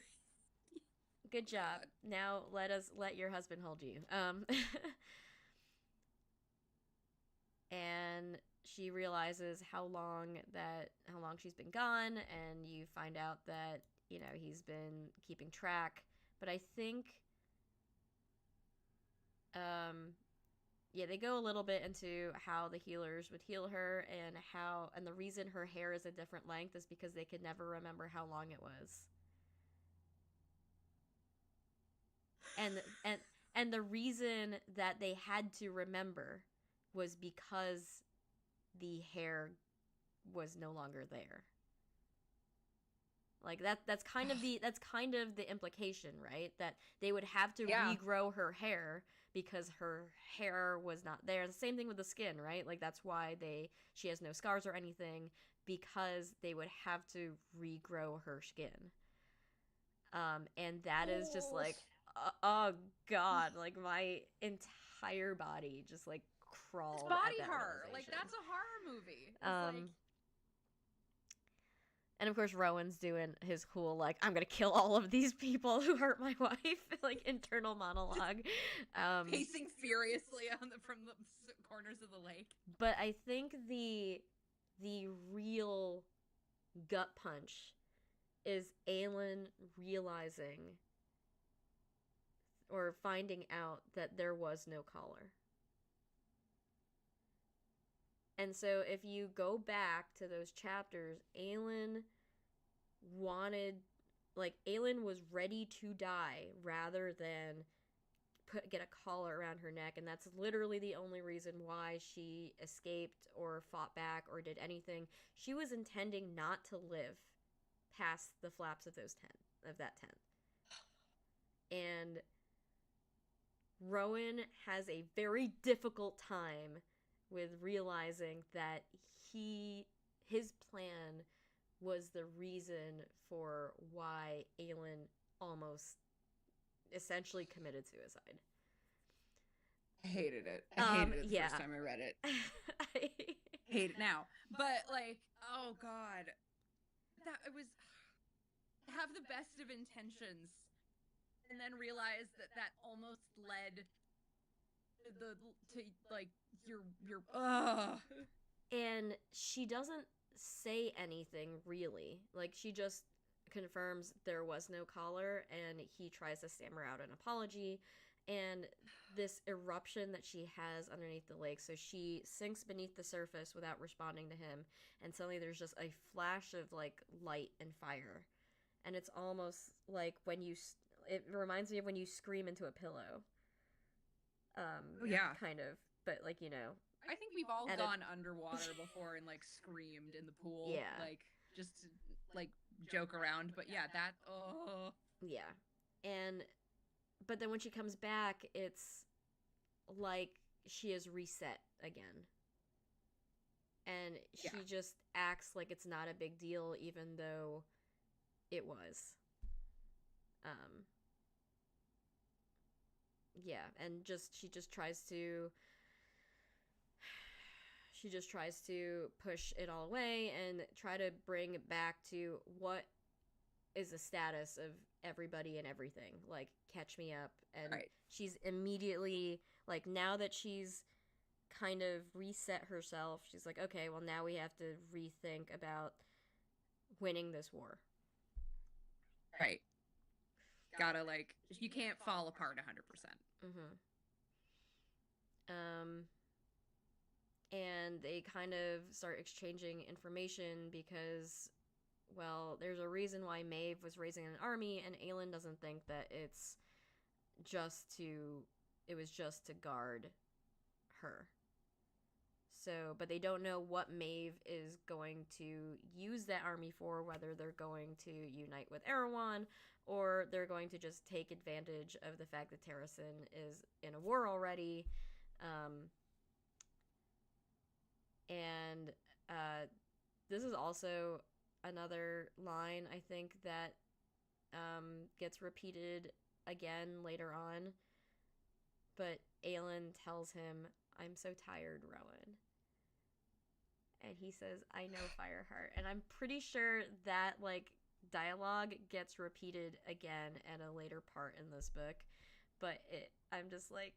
Good job. God. Now let your husband hold you. And she realizes how long she's been gone, and you find out that he's been keeping track. But I think, yeah, they go a little bit into how the healers would heal her, and the reason her hair is a different length is because they could never remember how long it was. And the reason that they had to remember was because the hair was no longer there. Like that's kind of the implication, right? That they would have to regrow her hair because her hair was not there. And the same thing with the skin, right? Like that's why she has no scars or anything, because they would have to regrow her skin. And that is just like, oh god, like my entire body just like crawled. It's body at that horror. realization. Like that's a horror movie. It's like. And of course, Rowan's doing his cool, like, I'm gonna kill all of these people who hurt my wife, like, internal monologue. Pacing furiously from the corners of the lake. But I think the real gut punch is Aelin realizing or finding out that there was no collar. And so if you go back to those chapters, Aelin was ready to die rather than get a collar around her neck, and that's literally the only reason why she escaped or fought back or did anything. She was intending not to live past the flaps of that tent. And Rowan has a very difficult time with realizing that his plan was the reason for why Aelin almost essentially committed suicide. I hated it. I hated it the Yeah. first time I read it. Hate it now. But, like, oh god. That it was have the best of intentions and then realize that that almost led to like your And she doesn't say anything really. Like, she just confirms there was no collar, and he tries to stammer out an apology. And this eruption that she has underneath the lake, so she sinks beneath the surface without responding to him, and suddenly there's just a flash of like light and fire, and it's almost like when you it reminds me of when you scream into a pillow. Oh yeah, kind of, but like, you know, I think we've all gone underwater before and like screamed in the pool. Yeah. Like just to, like joke around. But yeah, that Yeah. And but then when she comes back, it's like she is reset again. And she just acts like it's not a big deal, even though it was. Yeah, and she just tries to push it all away and try to bring it back to what is the status of everybody and everything. Like, catch me up. And she's immediately, like, now that she's kind of reset herself, she's like, okay, well, now we have to rethink about winning this war. Right. Gotta, like, you can't fall apart 100%. And they kind of start exchanging information because, well, there's a reason why Maeve was raising an army, and Aelin doesn't think that it was just to guard her. So, but they don't know what Maeve is going to use that army for, whether they're going to unite with Erewhon, or they're going to just take advantage of the fact that Terrasen is in a war already. And this is also another line, I think, that gets repeated again later on. But Aelin tells him, "I'm so tired, Rowan." And he says, "I know, Fireheart." And I'm pretty sure that, like, dialogue gets repeated again at a later part in this book. But I'm just like,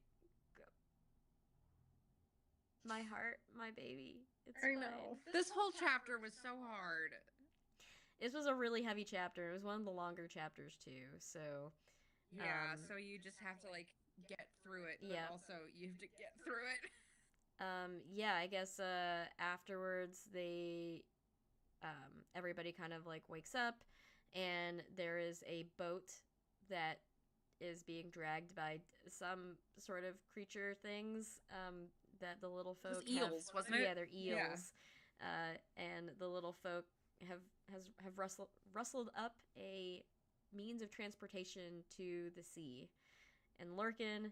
my heart, my baby. It's fine. Know. This whole chapter was so hard. This was a really heavy chapter. It was one of the longer chapters too. So yeah, so you just have to like get through it, but also you have to get through it. Yeah, I guess afterwards they everybody kind of like wakes up, and there is a boat that is being dragged by some sort of creature things that the little folk eels, wasn't it? Yeah, they're eels. Yeah. And the little folk have rustled up a means of transportation to the sea. And Lorcan,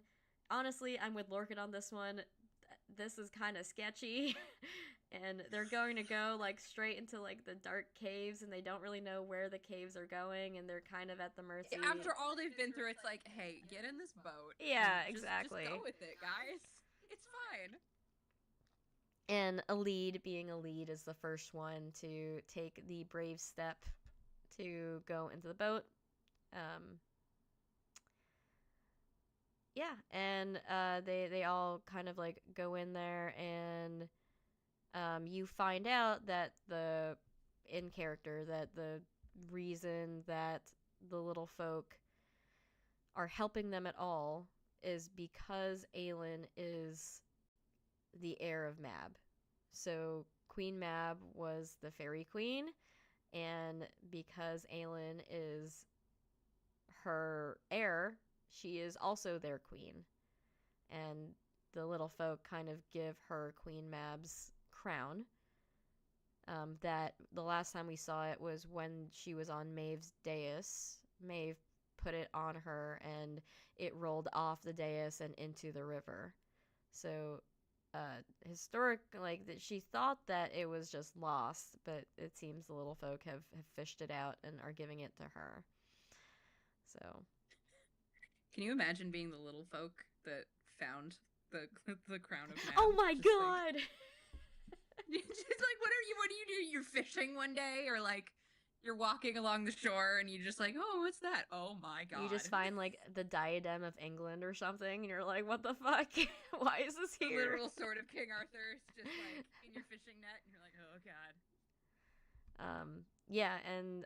honestly, I'm with Lorcan on this one. This is kind of sketchy. And they're going to go like straight into like the dark caves, and they don't really know where the caves are going, and they're kind of at the mercy. After all they've been through, it's like, hey, get in this boat. Yeah, exactly. Just go with it, guys. It's fine. And Alid, being Alid, is the first one to take the brave step to go into the boat. Yeah, and they all kind of like go in there, and you find out that the reason that the little folk are helping them at all is because Aelin is the heir of Mab. So Queen Mab was the fairy queen, and because Aelin is her heir, she is also their queen. And the little folk kind of give her Queen Mab's crown. That the last time we saw it was when she was on Maeve's dais. Maeve put it on her, and it rolled off the dais and into the river. So historic, like, that she thought that it was just lost, but it seems the little folk have fished it out and are giving it to her. So Can you imagine being the little folk that found the crown of man? oh my Just god. Like, just like, what do you do? You're fishing one day, or like you're walking along the shore and you just like, oh, what's that? Oh my god. You just find like the diadem of England or something, and you're like, what the fuck? Why is this the here? literal sword of King Arthur's just like in your fishing net, and you're like, oh god. Yeah, and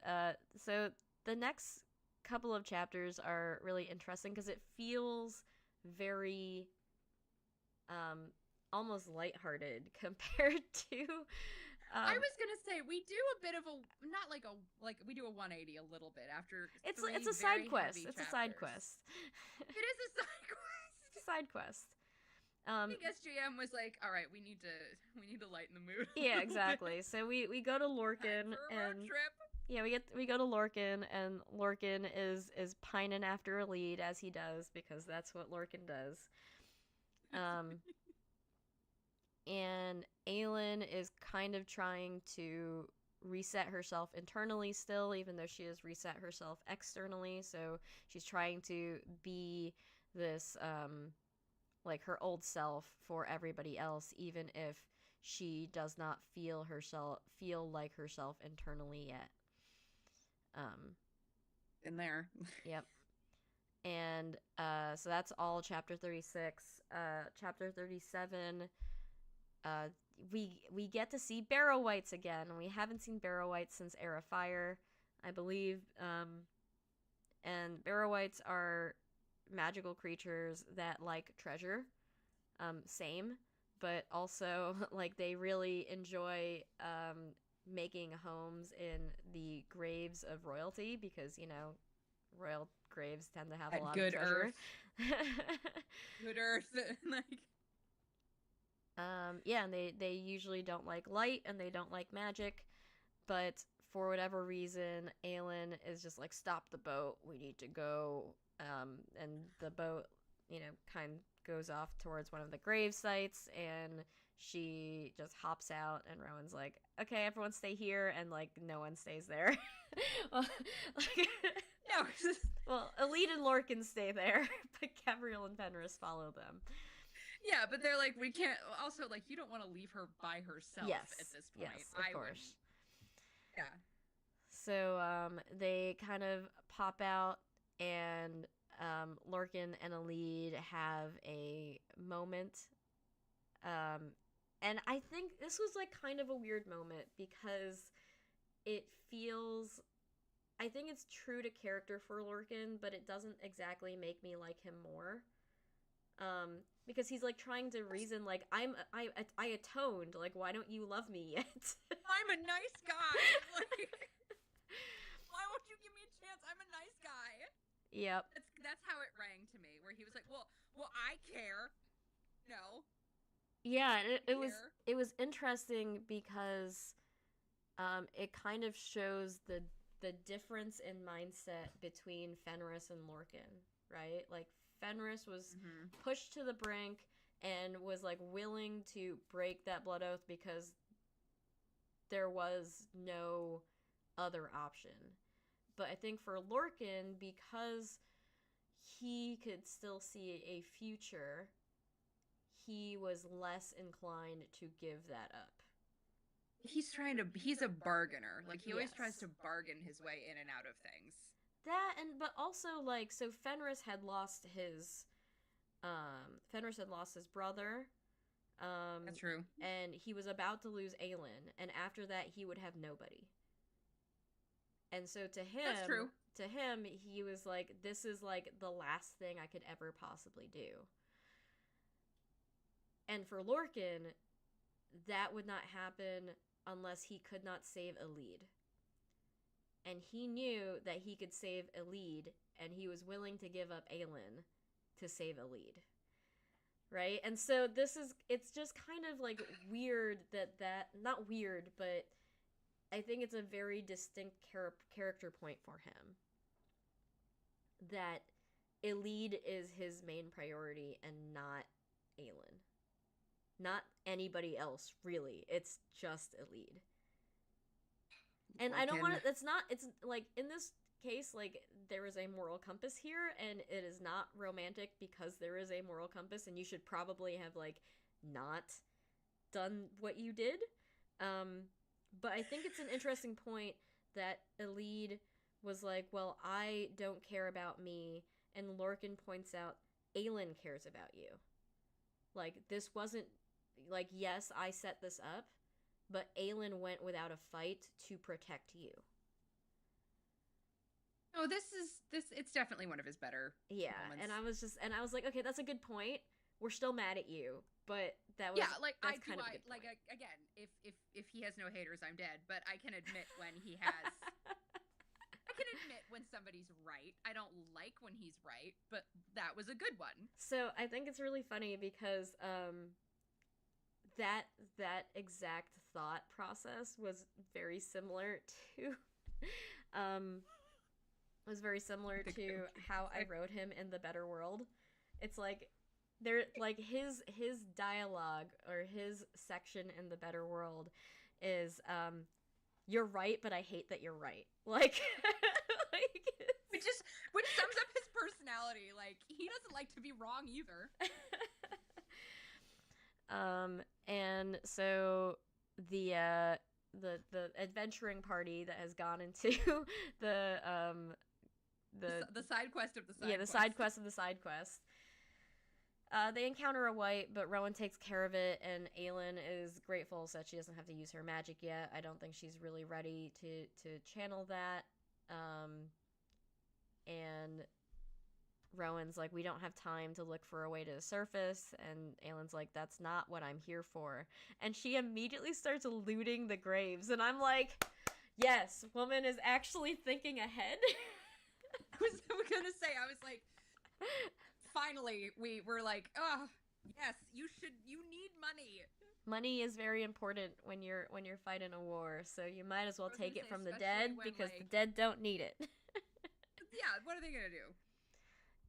so the next couple of chapters are really interesting because it feels very almost lighthearted compared to I was gonna say we do a bit of a not like we do a 180 a little bit after it's three a very side quest. heavy It's chapters. a side quest. It is a side quest. It's a side quest. I guess JM was like, all right, we need to lighten the mood. Yeah, exactly. So we go to Lorcan and trip. yeah, we go to Lorcan, and Lorcan is pining after a lead, as he does, because that's what Lorcan does. And Aelin is kind of trying to reset herself internally still, even though she has reset herself externally. So she's trying to be this like her old self for everybody else, even if she does not feel like herself internally yet. In there. Yep. And so that's all chapter 36. Chapter 37, we get to see Barrow Wights again. We haven't seen Barrow Wights since Era Fire, I believe. And Barrow Wights are magical creatures that like treasure. Same, but also like they really enjoy making homes in the graves of royalty, because royal graves tend to have a lot of treasure. Good earth. Like yeah, and they usually don't like light, and they don't like magic, but for whatever reason Aelin is just like, stop the boat, we need to go. And the boat kind of goes off towards one of the grave sites, and she just hops out, and Rowan's like, okay, everyone stay here, and like no one stays there. Well, like, no. Well, Elite and Lorcan stay there, but Gabrielle and Fenris follow them. Yeah, but they're like, we can't. Also, like, you don't want to leave her by herself at this point. Yes, of course. Yeah. So they kind of pop out, and Lorcan and Elide have a moment. And I think this was like kind of a weird moment, because it feels, I think it's true to character for Lorcan, but it doesn't exactly make me like him more. Because he's like trying to reason, like, I atoned, like, why don't you love me yet? I'm a nice guy. Like, why won't you give me a chance? I'm a nice guy. Yep. That's how it rang to me, where he was like, well, I care. No. Yeah, it was interesting because it kind of shows the difference in mindset between Fenris and Lorcan, right? Like, Fenris was pushed to the brink and was like willing to break that blood oath because there was no other option. But I think for Lorcan, because he could still see a future, he was less inclined to give that up. He's a bargainer. Like, he always tries to bargain his way in and out of things. That, but also, like, so Fenris had lost his brother. That's true. And he was about to lose Aelin, and after that he would have nobody. And so to him, that's true. To him, he was like, this is like the last thing I could ever possibly do. And for Lorcan, that would not happen unless he could not save Elide. And he knew that he could save Elide, and he was willing to give up Aelin to save Elide. Right? And so it's just kind of like weird that not weird, but I think it's a very distinct character point for him. that Elide is his main priority and not Aelin. Not anybody else, really. It's just Elide. And I don't want to, it's like, in this case, like, there is a moral compass here, and it is not romantic because there is a moral compass, and you should probably have, like, not done what you did. But I think it's an interesting point that Elide was like, well, I don't care about me, and Lorcan points out, Aelin cares about you. Like, this wasn't, like, yes, I set this up, but Aelin went without a fight to protect you. Oh, it's definitely one of his better moments. And I was like, okay, that's a good point. We're still mad at you, but that's kind of a good point. Again, if he has no haters, I'm dead. But I can admit when he has. I can admit when somebody's right. I don't like when he's right, but that was a good one. So I think it's really funny because that exact thought process was very similar to how I wrote him in The Better World. It's like his dialogue or his section in The Better World is you're right, but I hate that you're right. Like which sums up his personality. Like, he doesn't like to be wrong either. And so the adventuring party that has gone into the side quest of the side quest. Yeah, the side quest of the side quest. They encounter a wight, but Rowan takes care of it, and Aelin is grateful that she doesn't have to use her magic yet. I don't think she's really ready to channel that. And Rowan's like, we don't have time to look for a way to the surface, and Aelin's like, that's not what I'm here for. And she immediately starts looting the graves, and I'm like, yes, woman is actually thinking ahead. I was gonna say, I was like, finally, we were like, oh, yes, you need money. Money is very important when you're fighting a war, so you might as well take it from the dead, because the dead don't need it. Yeah, what are they gonna do?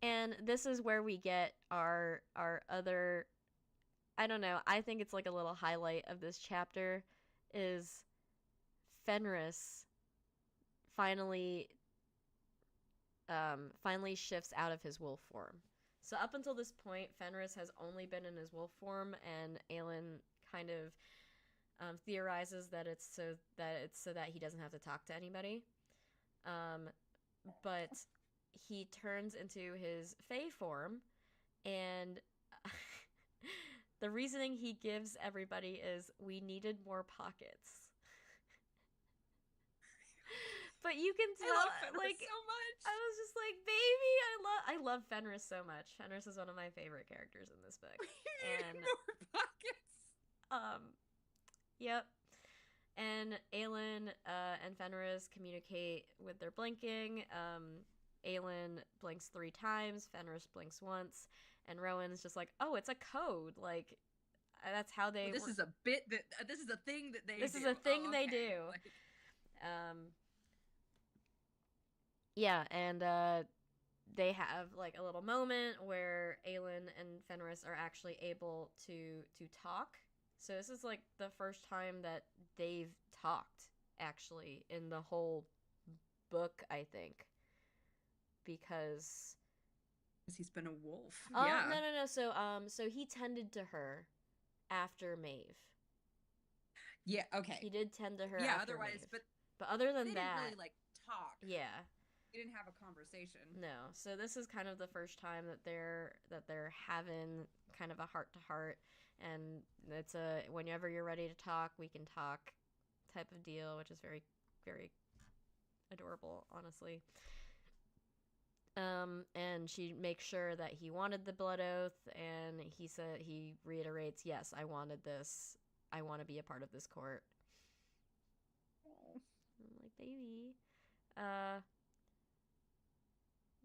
And this is where we get our other, I don't know, I think it's like a little highlight of this chapter, is Fenris finally shifts out of his wolf form. So up until this point, Fenris has only been in his wolf form, and Aelin kind of theorizes that it's so that he doesn't have to talk to anybody. But he turns into his Fae form, and the reasoning he gives everybody is, we needed more pockets. But you can tell, I love Fenris like, so much. I was just like, baby, I love Fenris so much. Fenris is one of my favorite characters in this book. And more pockets. Yep. And Aelin and Fenris communicate with their blinking. Aelin blinks 3 times, Fenris blinks once, and Rowan's just like, oh, it's a code. Like, that's how they. This is a bit that. This is a thing that they. This do. is a thing they okay. do. Like... Yeah, and they have like a little moment where Aelin and Fenris are actually able to talk. So this is like the first time that they've talked, actually, in the whole book, I think. Because he's been a wolf. Yeah. No. So he tended to her after Maeve. Yeah. Okay. He did tend to her. Yeah. After Otherwise, Maeve. but other than they that, didn't really like talk. Yeah. They didn't have a conversation. No. So this is kind of the first time that they're having kind of a heart to heart, and it's a whenever you're ready to talk, we can talk type of deal, which is very, very adorable, honestly. And she makes sure that he wanted the blood oath, and he reiterates, yes, I wanted this. I want to be a part of this court. I'm like, baby.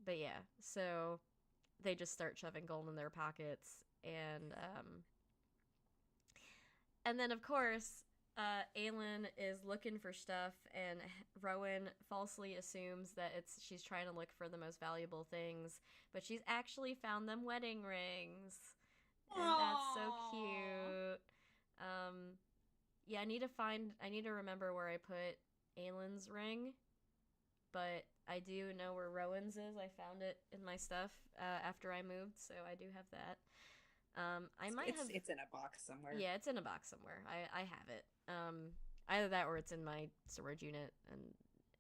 But yeah, so they just start shoving gold in their pockets, and then of course, Aelin is looking for stuff, and Rowan falsely assumes that she's trying to look for the most valuable things, but she's actually found them wedding rings, and that's so cute. Yeah, I need to remember where I put Aelin's ring, but I do know where Rowan's is. I found it in my stuff after I moved, so I do have that. It's in a box somewhere. Yeah, it's in a box somewhere. I have it. Either that or it's in my storage unit, and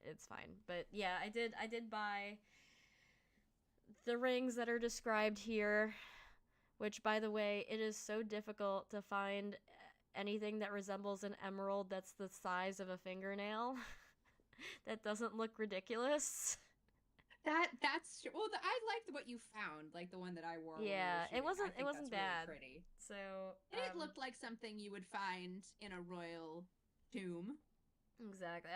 it's fine. But yeah, I did buy the rings that are described here, which, by the way, it is so difficult to find anything that resembles an emerald that's the size of a fingernail that doesn't look ridiculous. That's well. I liked what you found, like the one that I wore. Yeah, it wasn't bad. Really pretty. So it looked like something you would find in a royal tomb. Exactly.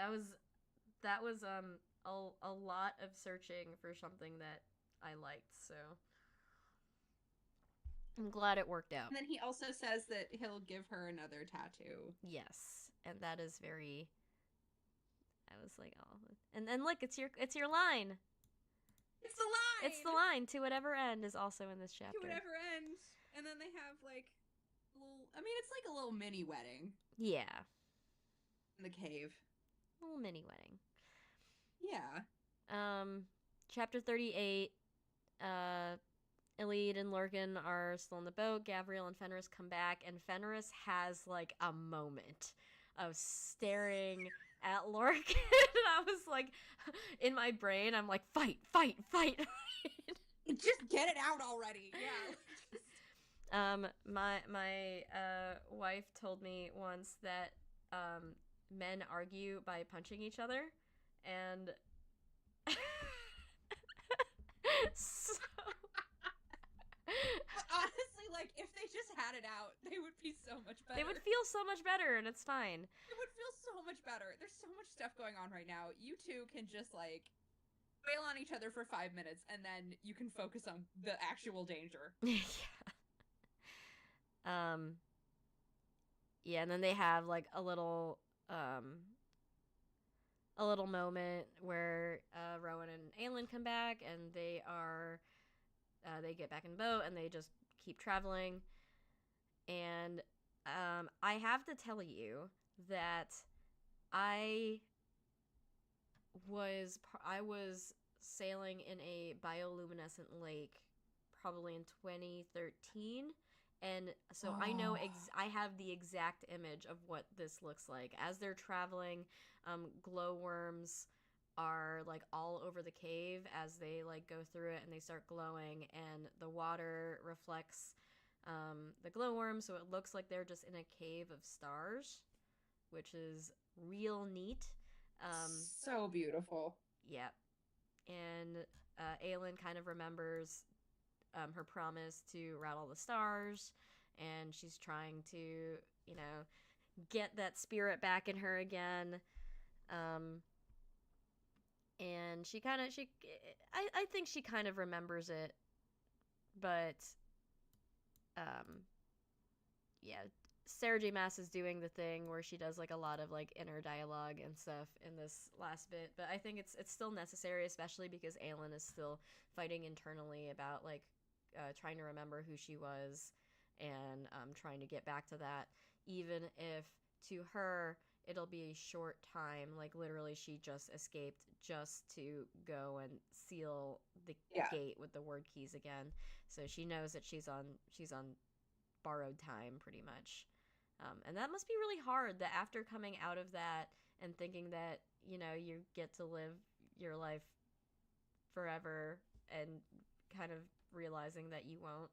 That was a lot of searching for something that I liked. So I'm glad it worked out. And then he also says that he'll give her another tattoo. Yes, and that is very. I was like, oh, and then look, it's your line. It's the line. It's the line. To whatever end is also in this chapter. To whatever end, and then they have like little. I mean, it's like a little mini wedding. Yeah. In the cave. A little mini wedding. Yeah. Chapter 38. Elide and Lurgan are still in the boat. Gavriel and Fenris come back, and Fenris has like a moment of staring at Lurgan. And I was like, in my brain, I'm like, fight. Just get it out already. Yeah. My wife told me once that men argue by punching each other, and so honestly, like, if they just had it out, they would be so much better. They would feel so much better, and it's fine. It would feel so much better. There's so much stuff going on right now. You two can just, like, wail on each other for 5 minutes, and then you can focus on the actual danger. Yeah. Yeah, and then they have, like, a little moment where Rowan and Aelin come back, and they get back in the boat, and they just keep traveling. And I have to tell you that I was sailing in a bioluminescent lake probably in 2013, and so I know I have the exact image of what this looks like as they're traveling. Glowworms are like all over the cave as they like go through it, and they start glowing, and the water reflects the glowworm, so it looks like they're just in a cave of stars, which is real neat. So beautiful. Yeah. And Aelin kind of remembers her promise to rattle the stars, and she's trying to, you know, get that spirit back in her again. And I think she kind of remembers it, but yeah, Sarah J. Maas is doing the thing where she does like a lot of like inner dialogue and stuff in this last bit, but I think it's still necessary, especially because Aelin is still fighting internally about like trying to remember who she was, and trying to get back to that, even if to her it'll be a short time. Like literally she just escaped just to go and seal the gate with the word keys again, so she knows that she's on borrowed time pretty much. And that must be really hard, that after coming out of that and thinking that, you know, you get to live your life forever, and kind of realizing that you won't.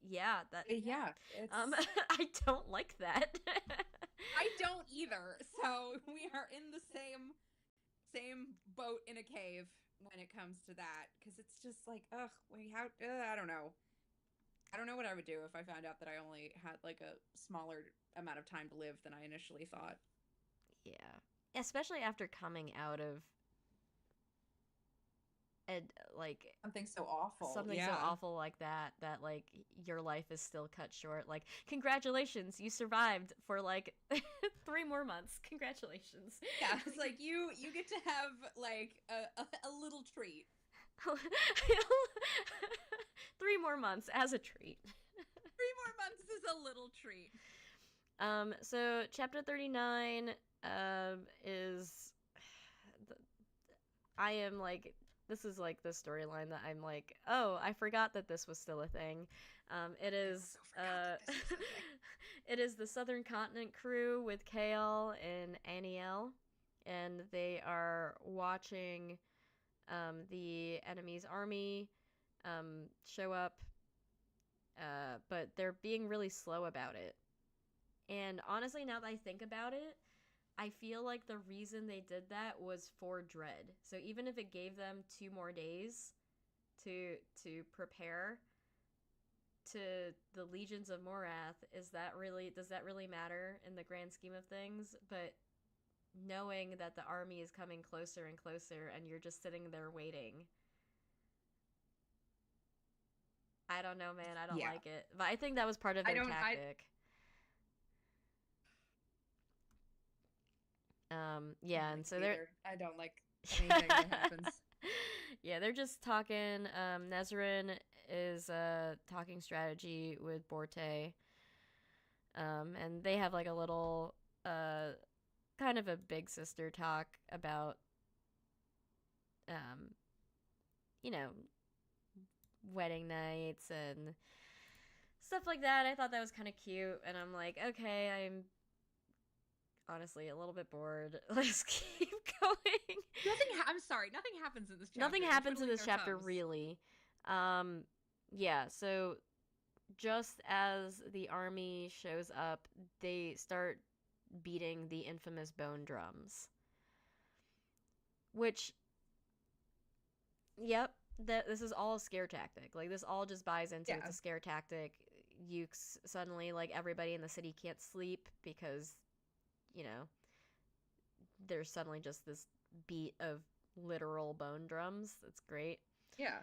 Yeah, I don't like that. I don't either. So we are in the same boat in a cave when it comes to that, because it's just like, I don't know. I don't know what I would do if I found out that I only had like a smaller amount of time to live than I initially thought. Yeah. Especially after coming out of and like Something so awful. something so Yeah. awful like that, that like your life is still cut short. Like, congratulations, you survived for like 3 more months. Congratulations. Yeah, it's like you get to have like a little treat. 3 more months as a treat. 3 more months is a little treat. So chapter 39 is I am like, this is like the storyline that I'm like, oh, I forgot that this was still a thing. It is it is the Southern Continent crew with Kale and Aniel, and they are watching the enemy's army show up, but they're being really slow about it. And honestly, now that I think about it, I feel like the reason they did that was for dread. So even if it gave them 2 more days to prepare to the legions of Morath, does that really matter in the grand scheme of things? But knowing that the army is coming closer and closer and you're just sitting there waiting, I don't know, man. I don't like it. But I think that was part of their tactic. Yeah, and so I don't like anything that happens. Yeah, they're just talking. Nezrin is talking strategy with Borte. And they have like a little kind of a big sister talk about you know, wedding nights and stuff like that. I thought that was kind of cute, and I'm like, okay, I'm honestly a little bit bored. Let's keep going. I'm sorry, nothing happens in this chapter. Nothing happens in this chapter, really. Yeah, so just as the army shows up, they start beating the infamous bone drums. Which, yep, this is all a scare tactic. Like, this all just buys into it's a scare tactic. Suddenly, like, everybody in the city can't sleep because, you know, there's suddenly just this beat of literal bone drums. That's great. Yeah.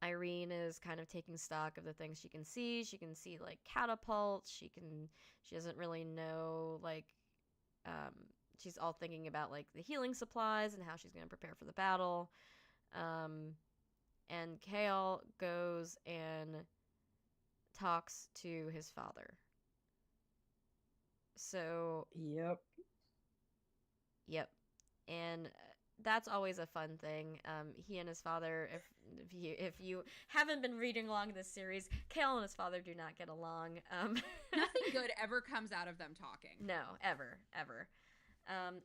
Irene is kind of taking stock of the things she can see. She can see like catapults. She doesn't really know, like, she's all thinking about like the healing supplies and how she's going to prepare for the battle. And Kale goes and talks to his father. So Yep. And that's always a fun thing. He and his father, if you haven't been reading along this series, Kale and his father do not get along. Nothing good ever comes out of them talking. No, ever.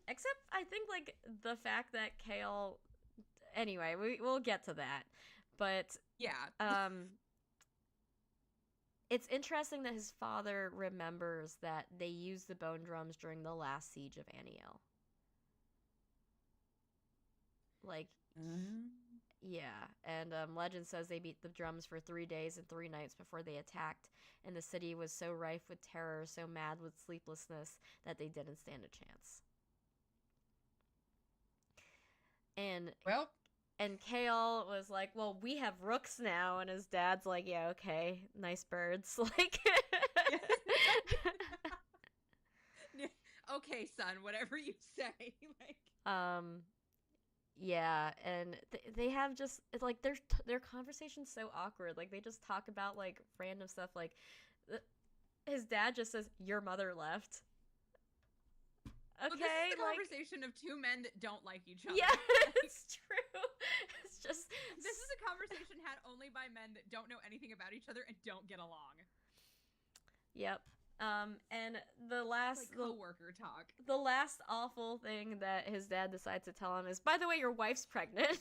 Except I think like the fact that Kale. Anyway, we'll get to that, but yeah. It's interesting that his father remembers that they used the bone drums during the last siege of Aniel. Like, yeah, and legend says they beat the drums for 3 days and 3 nights before they attacked, and the city was so rife with terror, so mad with sleeplessness, that they didn't stand a chance. And Kale was like, well, we have rooks now, and his dad's like, yeah, okay, nice birds. Like, okay, son, whatever you say. Like, yeah, and they have just, it's like their conversation's so awkward. Like, they just talk about like random stuff. Like, his dad just says, "Your mother left." Okay, well, this is a conversation of two men that don't like each other. Yeah, it's true. It's just this is a conversation had only by men that don't know anything about each other and don't get along. Yep. And the last coworker talk. The last awful thing that his dad decides to tell him is, by the way, your wife's pregnant.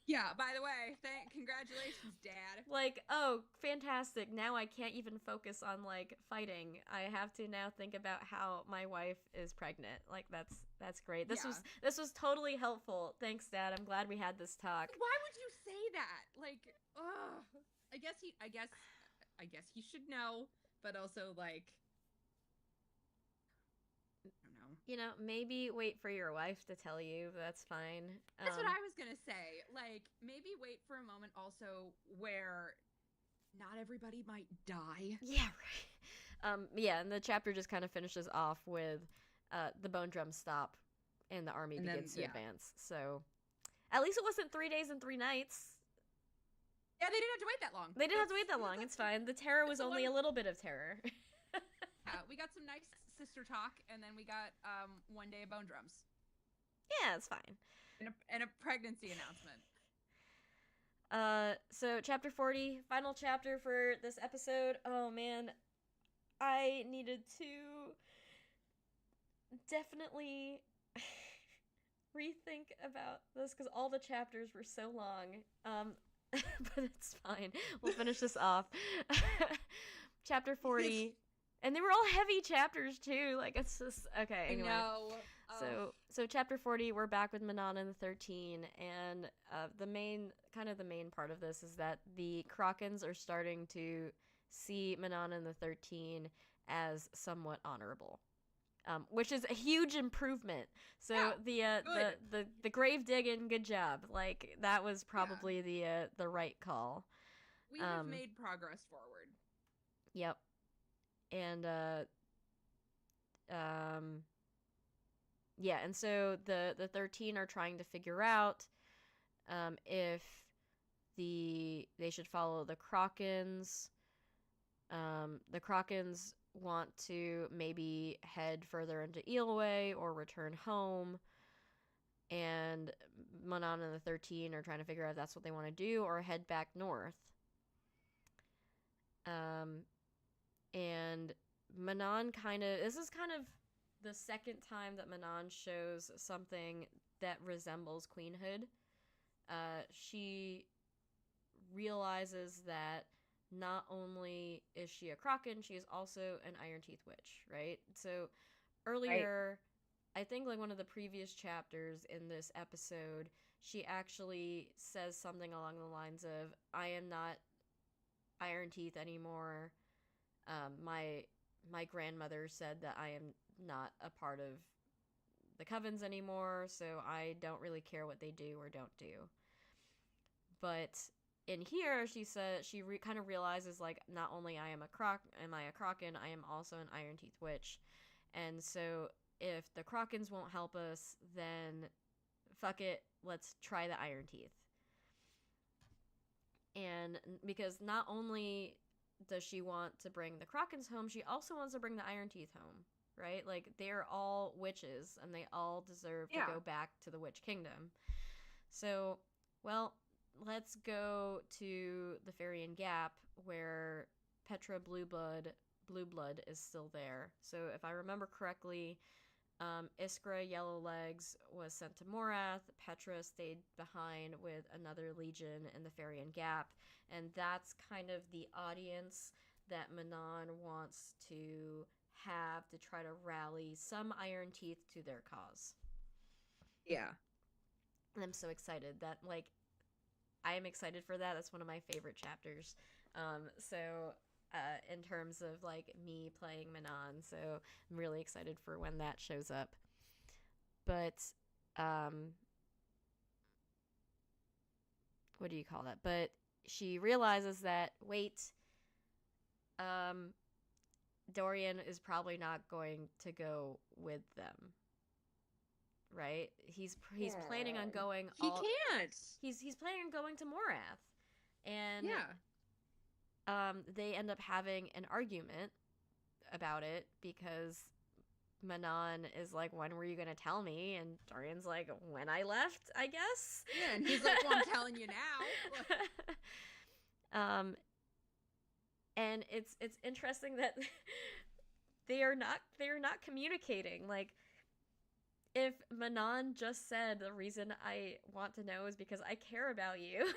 Yeah, by the way, congratulations, Dad. Like, oh, fantastic. Now I can't even focus on like fighting. I have to now think about how my wife is pregnant. Like, that's great. This was totally helpful. Thanks, Dad. I'm glad we had this talk. Why would you say that? Like, ugh. I guess he should know. But also, like, I don't know. maybe wait for your wife to tell you. That's fine. That's what I was gonna say. Like, maybe wait for a moment also where not everybody might die. Yeah, right. Yeah, and the chapter just kind of finishes off with the bone drums stop and the army And then, begins to advance. So at least it wasn't 3 days and 3 nights. Yeah, they didn't have to wait that long. They didn't have to wait that long. It's fine. The terror was only a little bit of terror. We got some nice sister talk, and then we got 1 day of bone drums. Yeah, it's fine. And a pregnancy announcement. So chapter 40, final chapter for this episode. Oh man, I needed to definitely rethink about this because all the chapters were so long. But it's fine. We'll finish this off. Chapter 40. And they were all heavy chapters too. Like, it's just okay. Anyway. I know. So chapter 40, we're back with Manon and the 13, and the main part of this is that the Krakens are starting to see Manon and the 13 as somewhat honorable, which is a huge improvement. So yeah, the grave digging, good job. Like, that was probably the right call. We have made progress forward. Yep. And yeah, and so the 13 are trying to figure out if they should follow the Krakens. The Krakens want to maybe head further into Eelway or return home, and Manon and the 13 are trying to figure out if that's what they want to do or head back north. And Manon this is kind of the second time that Manon shows something that resembles queenhood. She realizes that not only is she a Kraken, she is also an Iron Teeth Witch, right? So earlier, right. I think like one of the previous chapters in this episode, she actually says something along the lines of, I am not Iron Teeth anymore. My grandmother said that I am not a part of the covens anymore, so I don't really care what they do or don't do. But in here, she said she kind of realizes, like, not only am I a Kraken, I am also an Iron Teeth Witch, and so if the Krakens won't help us, then fuck it, let's try the Iron Teeth. And because not only does she want to bring the Krakens home, she also wants to bring the Iron Teeth home, right? Like, they're all witches, and they all deserve to go back to the Witch Kingdom. So, well, let's go to the Farian Gap, where Petra Blueblood is still there. So, if I remember correctly, Iskra Yellowlegs was sent to Morath. Petra stayed behind with another legion in the Farian Gap, and that's kind of the audience that Manon wants to have to try to rally some Iron Teeth to their cause. Yeah. And I'm so excited that, like, I am excited for that. That's one of my favorite chapters. In terms of, like, me playing Manon, so I'm really excited for when that shows up. But, what do you call that? But she realizes that, wait, Dorian is probably not going to go with them, right? He's planning on going. He can't. He's planning on going to Morath, and they end up having an argument about it because Manon is like, when were you going to tell me? And Dorian's like, when I left, I guess. Yeah, and he's like, well, I'm telling you now. And it's interesting that they are not communicating. Like, if Manon just said the reason I want to know is because I care about you,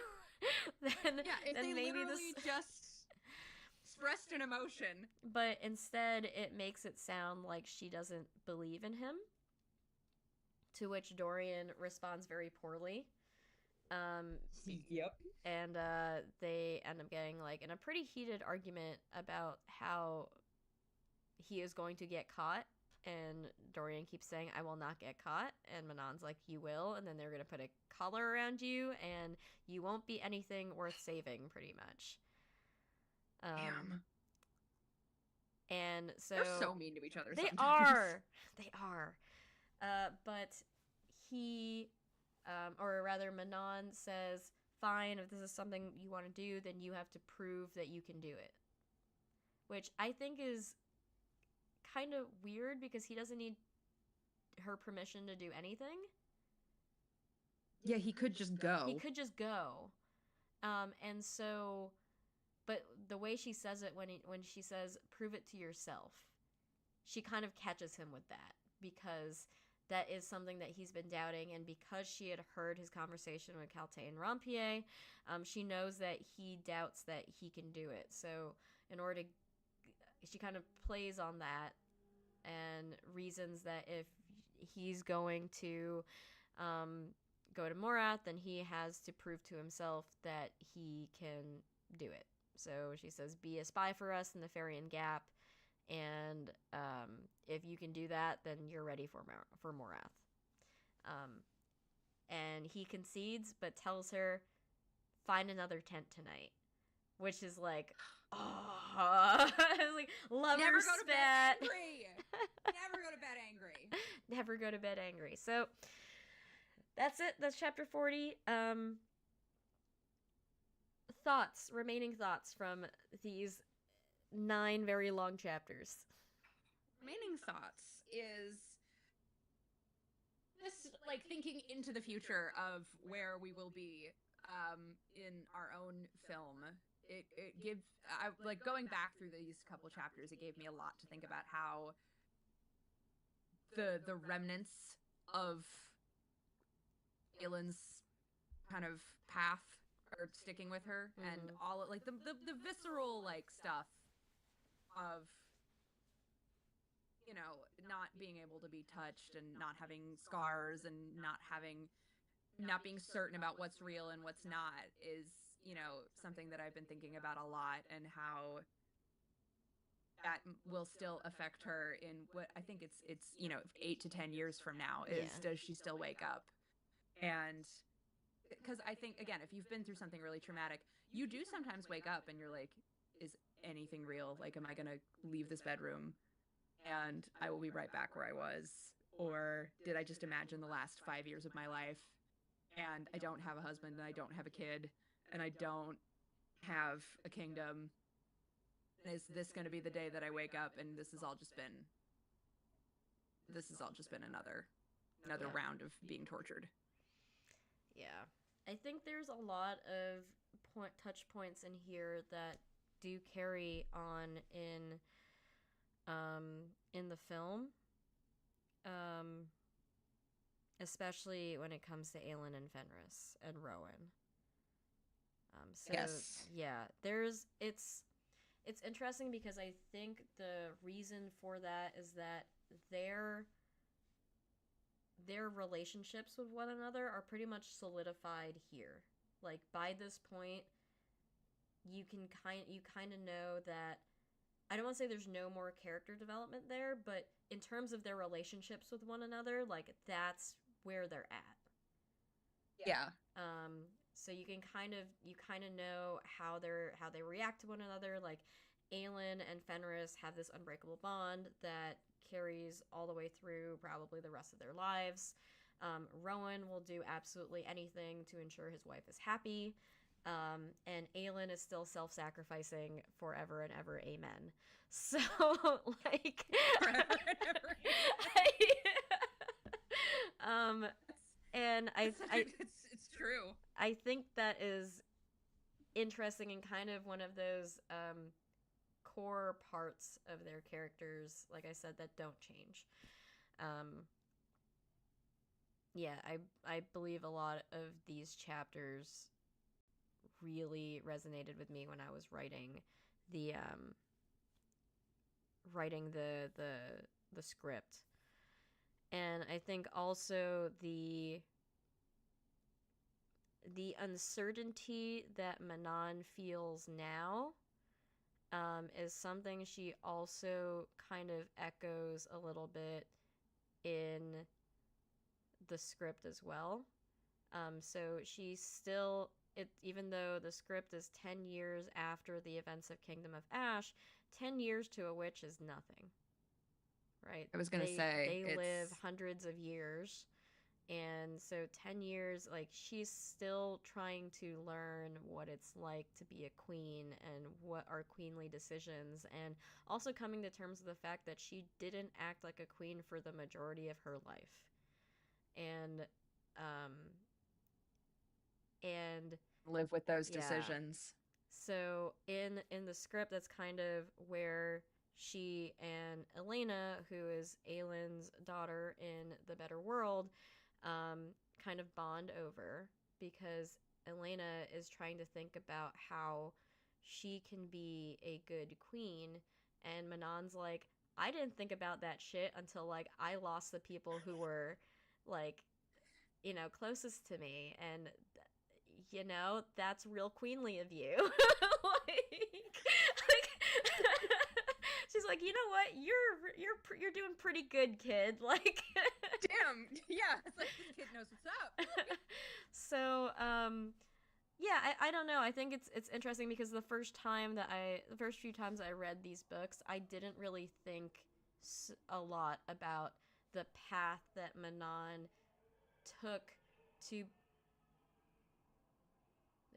then they maybe literally just expressed an emotion. But instead, it makes it sound like she doesn't believe in him, to which Dorian responds very poorly. Yep. And they end up getting, like, in a pretty heated argument about how he is going to get caught And Dorian keeps saying, I will not get caught. And Manon's like, you will. And then they're going to put a collar around you, and you won't be anything worth saving, pretty much. Damn. And so... They're so mean to each other They sometimes. are. They are. But he, or rather Manon says, fine, if this is something you want to do, then you have to prove that you can do it. Which I think is kind of weird, because he doesn't need her permission to do anything. Yeah, he could just go. He could just go. And so, but the way she says it, when she says, prove it to yourself, she kind of catches him with that, because that is something that he's been doubting, and because she had heard his conversation with Caltais and Rampier, she knows that he doubts that he can do it. So in order to, she kind of plays on that and reasons that if he's going to go to Morath, then he has to prove to himself that he can do it. So she says, be a spy for us in the Farian Gap, and if you can do that, then you're ready for Morath. And he concedes, but tells her, find another tent tonight, which is like, oh, like lover Never spat. Go to bed angry. Never go to bed angry. Never go to bed angry. So that's it. That's chapter 40. Remaining thoughts from these 9 very long chapters. Remaining thoughts is this, like, thinking into the future of where we will be in our own film. It gives, like, going back through these couple chapters, it gave me a lot to think about how the remnants of Aelin's kind of path are sticking with her, and all, like, the visceral, like, stuff of, you know, not being able to be touched and not having scars and not being certain about what's real and what's not is, you know, something that I've been thinking about a lot, and how that will still affect her in what I think it's you know, 8 to 10 years from now, is does she still wake up? And because I think, again, if you've been through something really traumatic, you do sometimes wake up and you're like, is anything real? Like, am I gonna leave this bedroom and I will be right back where I was? Or did I just imagine the last 5 years of my life, and I don't have a husband, and I don't have a kid, and I don't have a kingdom? Is this going to be the day that I wake up and this has all just been another round of being tortured? Yeah. I think there's a lot of touch points in here that do carry on in the film, especially when it comes to Aelin and Fenris and Rowan. So yes. Yeah, it's interesting, because I think the reason for that is that their relationships with one another are pretty much solidified here. Like, by this point, you kind of know that, I don't want to say there's no more character development there, but in terms of their relationships with one another, like, that's where they're at. Yeah. So you kind of know how they react to one another. Like, Aelin and Fenris have this unbreakable bond that carries all the way through probably the rest of their lives. Rowan will do absolutely anything to ensure his wife is happy. And Aelin is still self-sacrificing forever and ever. Amen. So, like, forever and ever. And it's true. I think that is interesting, and kind of one of those core parts of their characters, like I said, that don't change. Yeah, I believe a lot of these chapters really resonated with me when I was writing the script. And I think also the uncertainty that Manon feels now is something she also kind of echoes a little bit in the script as well. So she's still it, even though the script is 10 years after the events of Kingdom of Ash, 10 years to a witch is nothing, right? I was gonna They say they live it's hundreds of years, and so 10 years, like, she's still trying to learn what it's like to be a queen and what are queenly decisions, and also coming to terms with the fact that she didn't act like a queen for the majority of her life. And um and live with those yeah. decisions. So in the script, that's kind of where she and Elena, who is Aylin's daughter in the Better World, kind of bond over, because Elena is trying to think about how she can be a good queen, and Manon's like, I didn't think about that shit until, like, I lost the people who were, like, closest to me, and that's real queenly of you. like she's like, you know what, you're doing pretty good, kid. Like, Damn, yeah, it's like this kid knows what's up. so yeah, I don't know. I think it's interesting because the first few times I read these books, I didn't really think a lot about the path that Manon took to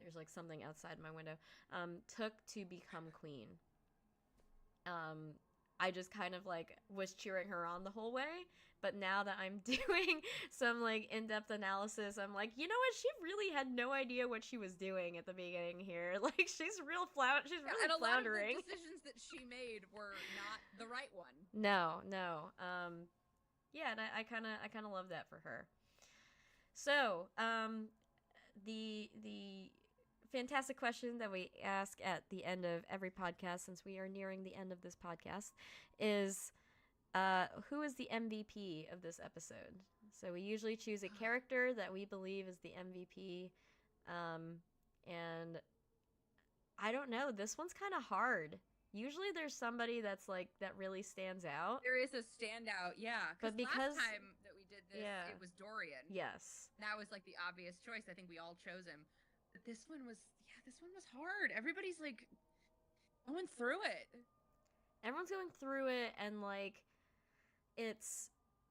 there's like something outside my window, took to become queen. Um, I just kind of like was cheering her on the whole way. But now that I'm doing some like in-depth analysis, I'm like, you know what? She really had no idea what she was doing at the beginning here. Like, she's really And a floundering. lot of the decisions that she made were not the right one. No, no. Yeah, and I kind of love that for her. So, the fantastic question that we ask at the end of every podcast, since we are nearing the end of this podcast, is who is the MVP of this episode? So we usually choose a character that we believe is the MVP, and I don't know. This one's kind of hard. Usually there's somebody that's like that really stands out. There is a standout, yeah. But because last time that we did this, yeah. it was Dorian. Yes. That was like the obvious choice. I think we all chose him. But this one was hard. Everybody's like going through it. Everyone's going through it, and like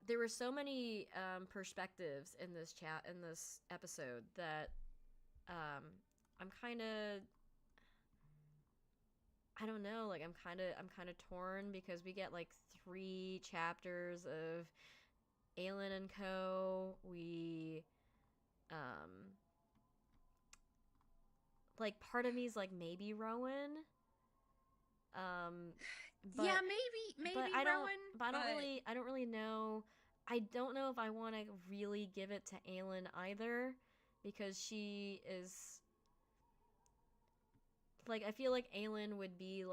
there were so many perspectives in this episode that I'm kind of, I don't know, like I'm kind of torn, because we get like 3 chapters of Aelin and co. We like, part of me is like, maybe Rowan. But, yeah, maybe but I don't, Rowan. But I don't really know. I don't know if I want to really give it to Aelin either, because she is like, I feel like Aelin would be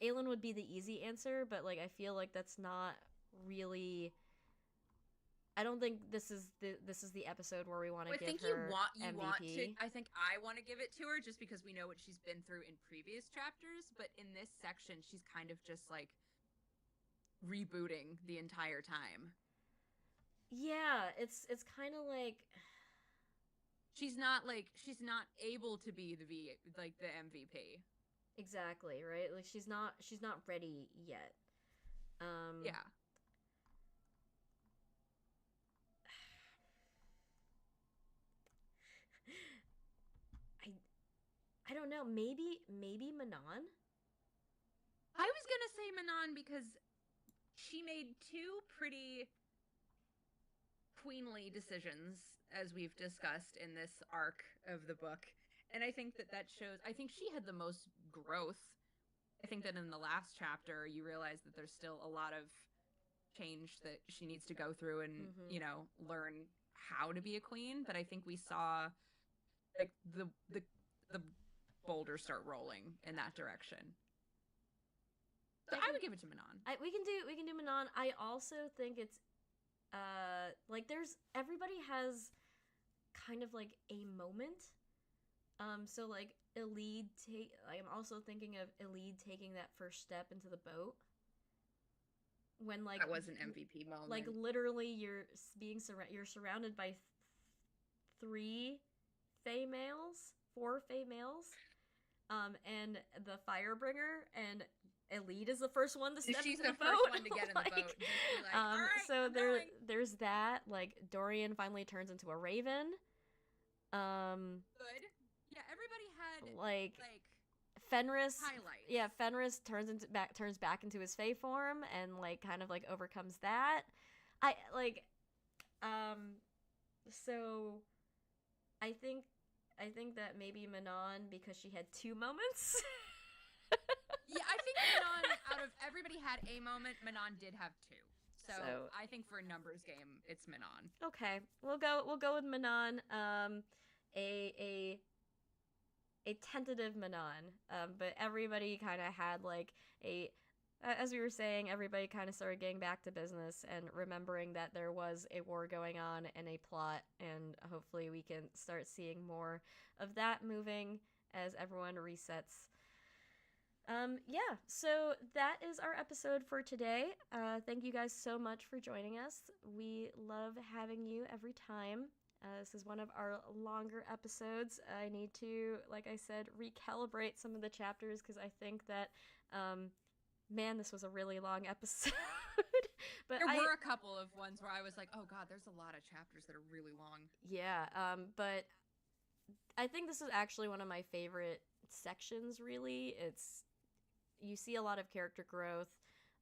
the easy answer, but like I feel like that's not really. I don't think this is the episode where we want to give her MVP. I think I want to give it to her just because we know what she's been through in previous chapters, but in this section she's kind of just like rebooting the entire time. Yeah, it's kind of like she's not able to be the MVP. Exactly, right? Like she's not ready yet. Yeah. I don't know. Maybe Manon? I was going to say Manon because she made 2 pretty queenly decisions, as we've discussed in this arc of the book. And I think that shows, I think she had the most growth. I think that in the last chapter, you realize that there's still a lot of change that she needs to go through and, learn how to be a queen. But I think we saw like the boulders start rolling in that direction. So I would give it to Manon. We can do Manon. I also think it's like everybody has kind of like a moment. So like I'm also thinking of Elide taking that first step into the boat when like That was an MVP like moment. literally you're surrounded by three Fey males, four Fey males, and the Firebringer, and Elite is the first one to step She's into the the first boat. one to get in the Like, boat. Just be like, all right, so I'm going. there's that. Like Dorian finally turns into a raven. Good. Yeah, everybody had Like like Fenris, highlights. yeah, Fenris turns back into his Fey form and like kind of like overcomes that. I like, so I think I think that maybe Manon, because she had two moments. Yeah, I think Manon, out of everybody had a moment, Manon did have two. So I think for a numbers game, it's Manon. Okay, we'll go with Manon. A a a tentative Manon. But everybody kind of had like a as we were saying, everybody kind of started getting back to business and remembering that there was a war going on and a plot, and hopefully we can start seeing more of that moving as everyone resets. Yeah, so that is our episode for today. Thank you guys so much for joining us. We love having you every time. This is one of our longer episodes. I need to, like I said, recalibrate some of the chapters because I think that, man, this was a really long episode. But there were a couple of ones where I was like, oh God, there's a lot of chapters that are really long. Yeah, but I think this is actually one of my favorite sections, really. You see a lot of character growth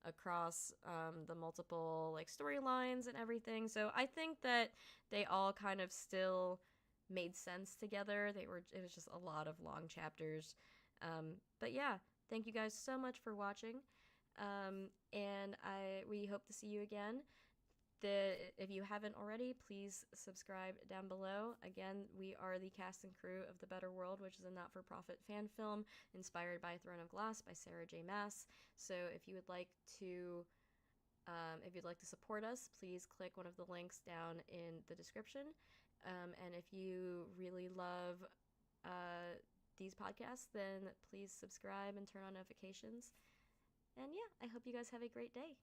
across the multiple like storylines and everything. So I think that they all kind of still made sense together. It was just a lot of long chapters. But yeah, thank you guys so much for watching. And we hope to see you again. If you haven't already, please subscribe down below. Again, we are the cast and crew of The Better World, which is a not-for-profit fan film inspired by Throne of Glass by Sarah J. Maas. So if you'd like to support us, please click one of the links down in the description. And if you really love these podcasts, then please subscribe and turn on notifications. And yeah, I hope you guys have a great day.